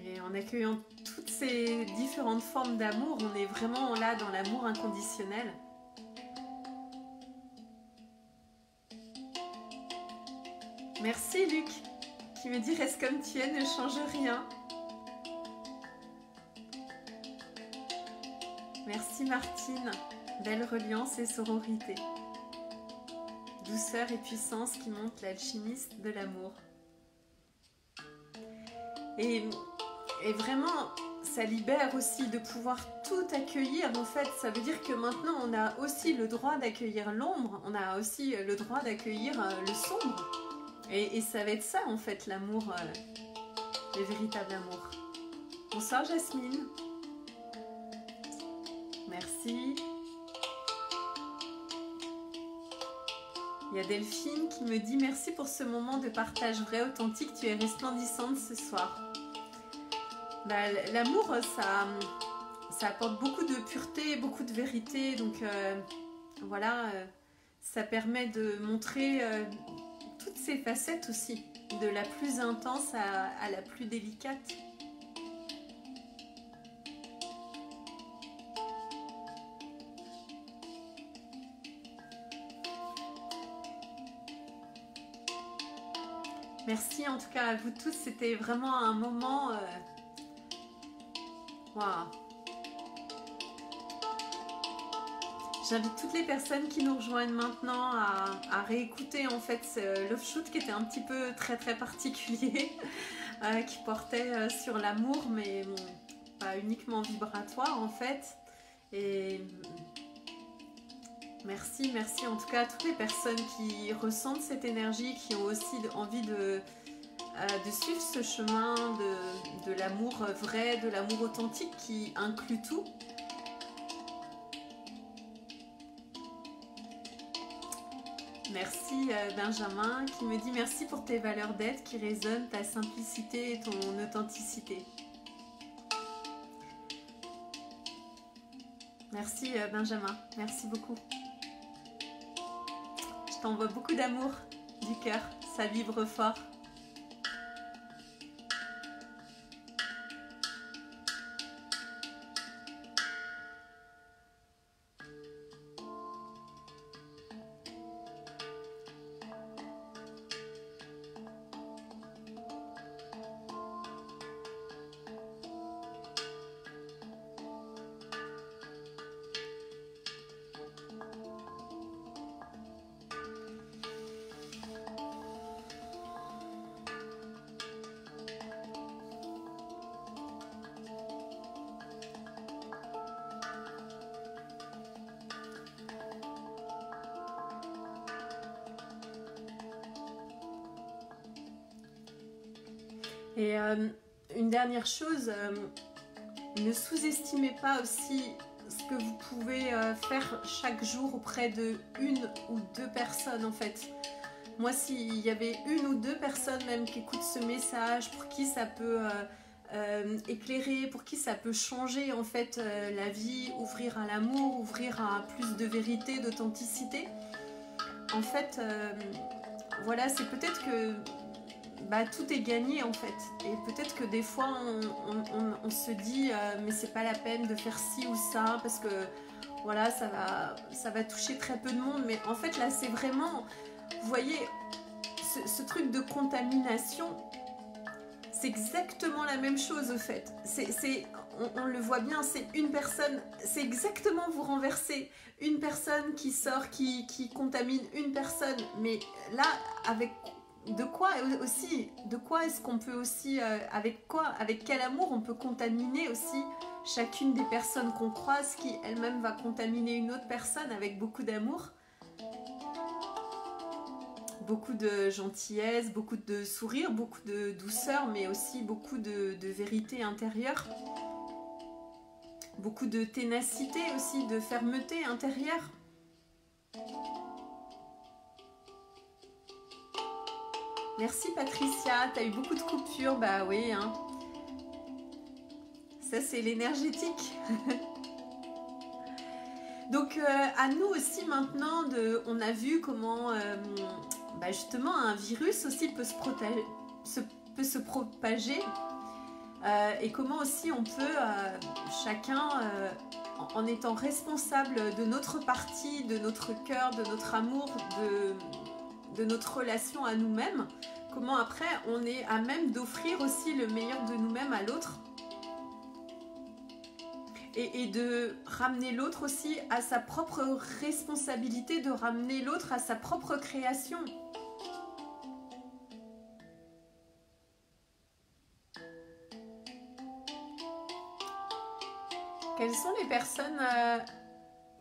Et en accueillant toutes ces différentes formes d'amour, on est vraiment là dans l'amour inconditionnel. Merci Luc, qui me dit: reste comme tu es, ne change rien. Merci Martine, belle reliance et sororité. Douceur et puissance qui montre l'alchimiste de l'amour. Et vraiment, ça libère aussi de pouvoir tout accueillir. En fait, ça veut dire que maintenant, on a aussi le droit d'accueillir l'ombre, on a aussi le droit d'accueillir le sombre. Et ça va être ça, en fait, l'amour, le véritable amour. Bonsoir Jasmine. Merci. Il y a Delphine qui me dit: merci pour ce moment de partage vrai, authentique, tu es resplendissante ce soir. Bah, l'amour, ça apporte beaucoup de pureté, beaucoup de vérité, donc voilà, ça permet de montrer toutes ces facettes aussi, de la plus intense à la plus délicate. Merci en tout cas à vous tous, c'était vraiment un moment... Waouh. J'invite toutes les personnes qui nous rejoignent maintenant à réécouter en fait ce Love Shoot qui était un petit peu très particulier, qui portait sur l'amour, mais bon, pas uniquement vibratoire en fait. Et merci en tout cas à toutes les personnes qui ressentent cette énergie, qui ont aussi envie de suivre ce chemin de l'amour vrai, de l'amour authentique qui inclut tout. Merci Benjamin qui me dit merci pour tes valeurs d'être qui résonnent, ta simplicité et ton authenticité. Merci Benjamin, merci beaucoup. Je t'envoie beaucoup d'amour du cœur, ça vibre fort. Et une dernière chose, ne sous-estimez pas aussi ce que vous pouvez faire chaque jour auprès de une ou deux personnes en fait. Moi, s'il y avait une ou deux personnes même qui écoutent ce message, pour qui ça peut éclairer, pour qui ça peut changer en fait la vie, ouvrir à l'amour, ouvrir à plus de vérité, d'authenticité, en fait, voilà, c'est peut-être que tout est gagné en fait, et peut-être que des fois on se dit mais c'est pas la peine de faire ci ou ça parce que voilà ça va toucher très peu de monde, mais en fait là c'est vraiment, vous voyez, ce truc de contamination, c'est exactement la même chose au fait, on le voit bien, c'est une personne, c'est exactement, vous renversez une personne qui sort, qui contamine une personne, mais là avec de quoi aussi, de quoi est-ce qu'on peut aussi, avec quel amour on peut contaminer aussi chacune des personnes qu'on croise, qui elle-même va contaminer une autre personne avec beaucoup d'amour, beaucoup de gentillesse, beaucoup de sourire, beaucoup de douceur, mais aussi beaucoup de vérité intérieure, beaucoup de ténacité aussi, de fermeté intérieure. Merci Patricia, t'as eu beaucoup de coupures, bah oui, hein. Ça c'est l'énergétique. Donc à nous aussi maintenant, on a vu comment justement un virus aussi peut se propager et comment aussi on peut chacun, en étant responsable de notre partie, de notre cœur, de notre amour, de notre relation à nous-mêmes, comment après on est à même d'offrir aussi le meilleur de nous-mêmes à l'autre et de ramener l'autre aussi à sa propre responsabilité, de ramener l'autre à sa propre création. Quelles sont les personnes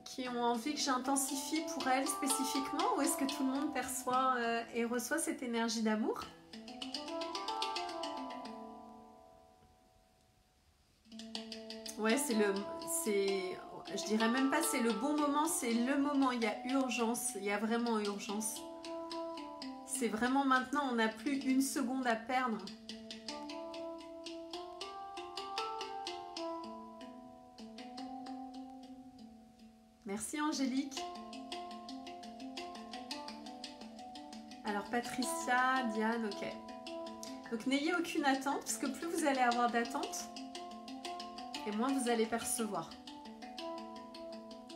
qui ont envie que j'intensifie pour elles spécifiquement, ou est-ce que tout le monde perçoit et reçoit cette énergie d'amour? Ouais, je dirais même pas c'est le bon moment, c'est le moment, il y a urgence, il y a vraiment urgence. C'est vraiment maintenant, on n'a plus une seconde à perdre. Merci Angélique. Alors Patricia, Diane, ok. Donc n'ayez aucune attente, parce que plus vous allez avoir d'attente, et moins vous allez percevoir.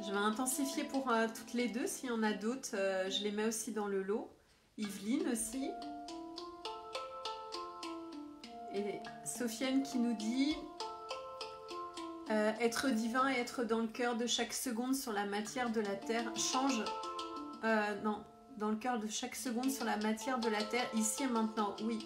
Je vais intensifier pour toutes les deux. S'il y en a d'autres, je les mets aussi dans le lot. Yveline aussi. Et Sofiane qui nous dit être divin et être dans le cœur de chaque seconde sur la matière de la terre change. Non, dans le cœur de chaque seconde sur la matière de la terre, ici et maintenant, oui.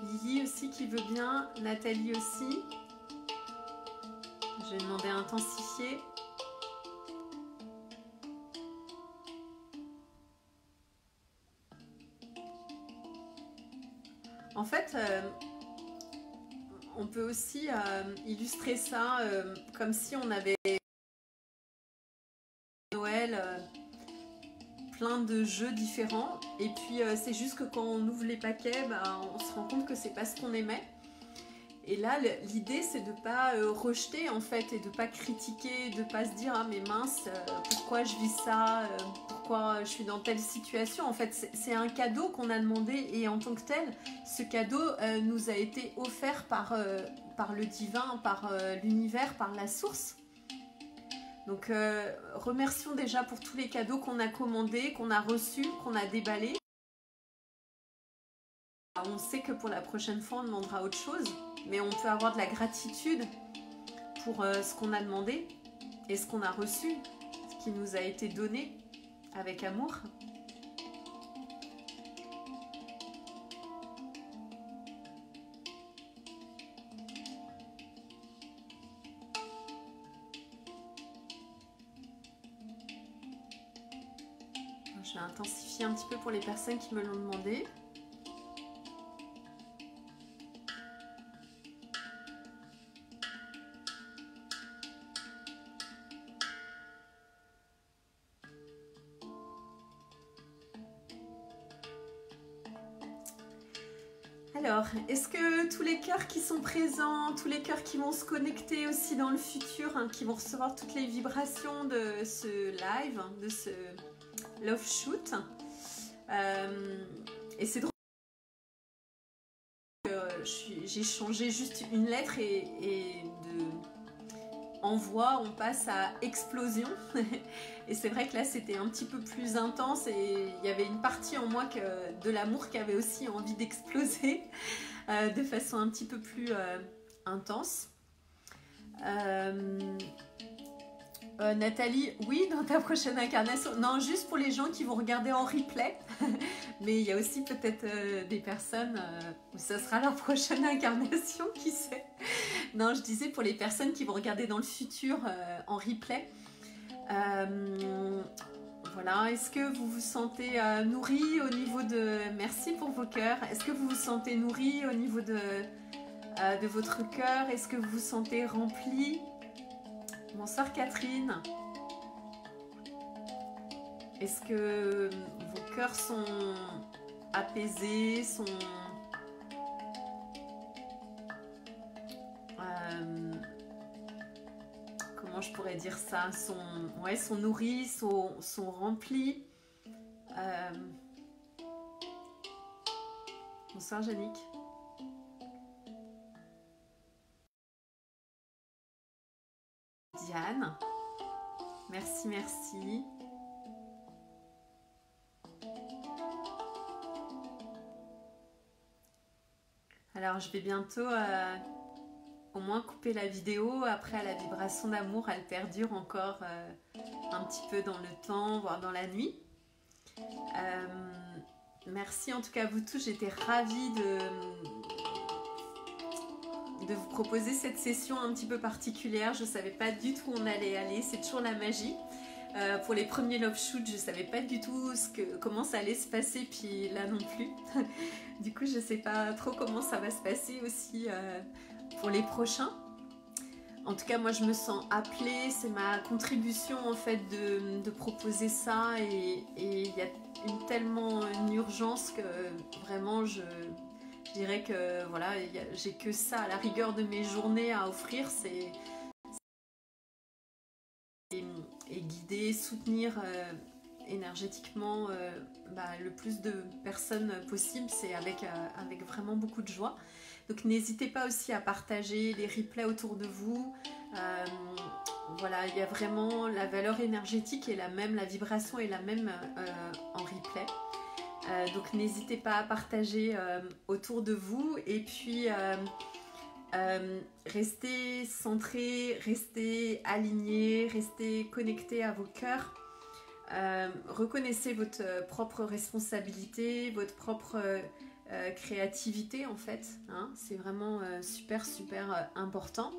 Lily aussi qui veut bien, Nathalie aussi. Je vais demander à intensifier. En fait, on peut aussi illustrer ça comme si on avait Noël, plein de jeux différents. Et puis c'est juste que quand on ouvre les paquets, bah, on se rend compte que c'est pas ce qu'on aimait. Et là, l'idée, c'est de ne pas rejeter, en fait, et de ne pas critiquer, de ne pas se dire « Ah, mais mince, pourquoi je vis ça pourquoi je suis dans telle situation ?» En fait, c'est un cadeau qu'on a demandé, et en tant que tel, ce cadeau nous a été offert par le divin, par l'univers, par la source. Donc, remercions déjà pour tous les cadeaux qu'on a commandés, qu'on a reçus, qu'on a déballés. On sait que pour la prochaine fois, on demandera autre chose, mais on peut avoir de la gratitude pour ce qu'on a demandé et ce qu'on a reçu, ce qui nous a été donné avec amour. Je vais intensifier un petit peu pour les personnes qui me l'ont demandé. Alors, est-ce que tous les cœurs qui sont présents, tous les cœurs qui vont se connecter aussi dans le futur, hein, qui vont recevoir toutes les vibrations de ce live, de ce Love Shoot, et c'est drôle que j'ai changé juste une lettre et de envoi, on passe à explosion. Et c'est vrai que là, c'était un petit peu plus intense et il y avait une partie en moi de l'amour qui avait aussi envie d'exploser de façon un petit peu plus intense. Nathalie, oui, dans ta prochaine incarnation. Non, juste pour les gens qui vont regarder en replay. Mais il y a aussi peut-être des personnes où ça sera leur prochaine incarnation, qui sait. Non, je disais pour les personnes qui vont regarder dans le futur en replay. Voilà, est-ce que vous vous sentez nourri au niveau de... Merci pour vos cœurs. Est-ce que vous vous sentez nourri au niveau de votre cœur? Est-ce que vous vous sentez rempli? Bonsoir Catherine. Est-ce que vos cœurs sont apaisés, sont... comment je pourrais dire ça, sont nourris, sont remplis. Bonsoir Yannick. Diane, merci, merci. Alors je vais bientôt au moins couper la vidéo. Après, la vibration d'amour, elle perdure encore un petit peu dans le temps, voire dans la nuit. Merci en tout cas à vous tous, j'étais ravie de vous proposer cette session un petit peu particulière. Je ne savais pas du tout où on allait aller, c'est toujours la magie. Pour les premiers Love Shoot, je ne savais pas du tout comment ça allait se passer, puis là non plus. Du coup, je ne sais pas trop comment ça va se passer aussi pour les prochains. En tout cas, moi, je me sens appelée, c'est ma contribution en fait de proposer ça, et il y a tellement une urgence que vraiment je dirais que voilà, j'ai que ça à la rigueur de mes journées à offrir, c'est et guider, soutenir énergétiquement le plus de personnes possible, c'est avec vraiment beaucoup de joie. Donc n'hésitez pas aussi à partager les replays autour de vous. voilà, il y a vraiment la valeur énergétique est la même, la vibration est la même en replay. Donc n'hésitez pas à partager autour de vous et puis restez centrés, restez alignés, restez connectés à vos cœurs. Reconnaissez votre propre responsabilité, votre propre créativité en fait, hein, c'est vraiment super important.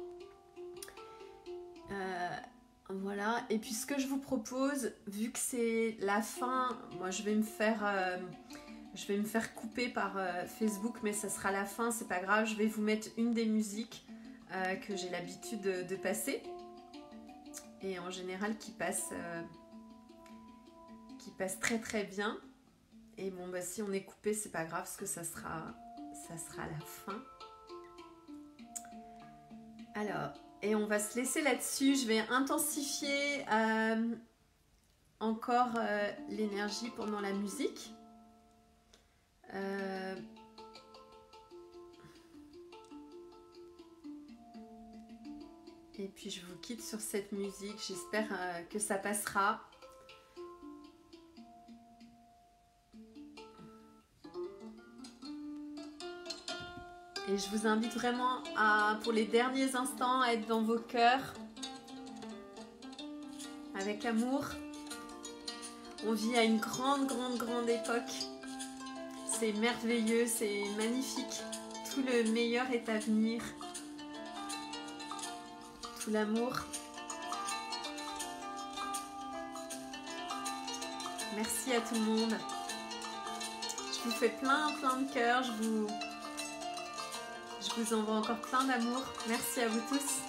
Voilà, et puis ce que je vous propose, vu que c'est la fin, moi je vais me faire couper par Facebook, mais ça sera la fin, c'est pas grave, je vais vous mettre une des musiques que j'ai l'habitude de passer, et en général qui passe très bien. Et bon, bah, si on est coupé, c'est pas grave, parce que ça sera la fin. Alors, et on va se laisser là-dessus. Je vais intensifier encore l'énergie pendant la musique. Et puis je vous quitte sur cette musique. J'espère que ça passera. Et je vous invite vraiment pour les derniers instants, à être dans vos cœurs, avec amour. On vit à une grande époque. C'est merveilleux, c'est magnifique. Tout le meilleur est à venir. Tout l'amour. Merci à tout le monde. Je vous fais plein de cœurs. Je vous envoie encore plein d'amour. Merci à vous tous.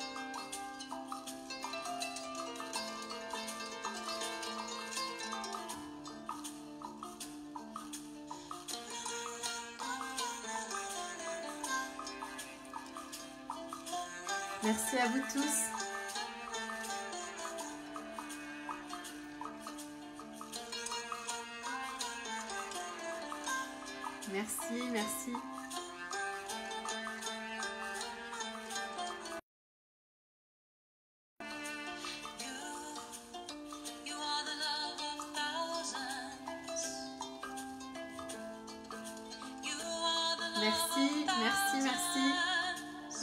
Merci à vous tous. Merci.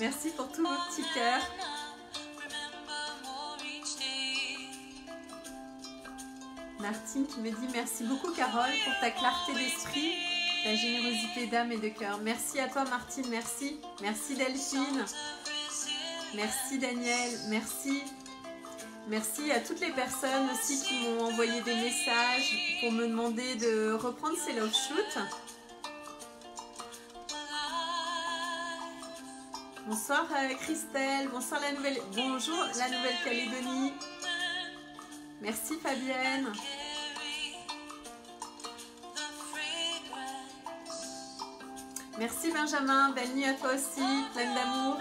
Merci pour tous vos petits cœurs. Martine qui me dit merci beaucoup Carole pour ta clarté d'esprit, ta générosité d'âme et de cœur. Merci à toi Martine, merci. Merci Delphine. Merci Daniel, merci. Merci à toutes les personnes aussi qui m'ont envoyé des messages pour me demander de reprendre ces love shoots. Bonsoir Christelle, bonjour la Nouvelle-Calédonie. Merci Fabienne. Merci Benjamin, belle nuit à toi aussi, plein d'amour.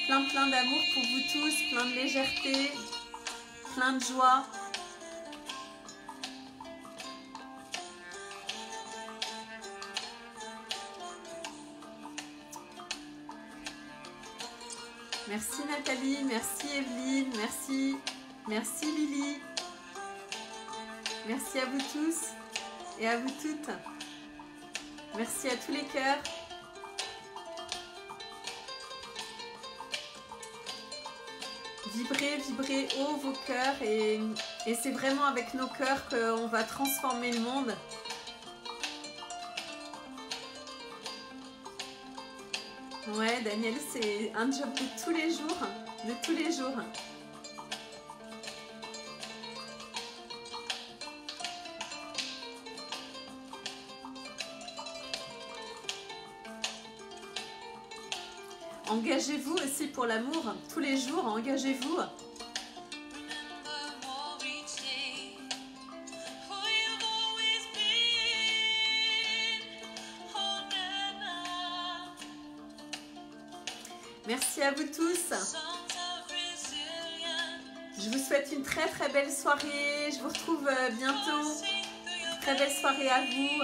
Plein d'amour pour vous tous, plein de légèreté, plein de joie. Merci Nathalie, merci Evelyne, merci Lily. Merci à vous tous et à vous toutes. Merci à tous les cœurs. Vibrez haut vos cœurs et c'est vraiment avec nos cœurs qu'on va transformer le monde. Ouais, Daniel, c'est un job de tous les jours, Engagez-vous aussi pour l'amour, tous les jours, engagez-vous. Merci à vous tous. Je vous souhaite une très belle soirée. Je vous retrouve bientôt. Très belle soirée à vous.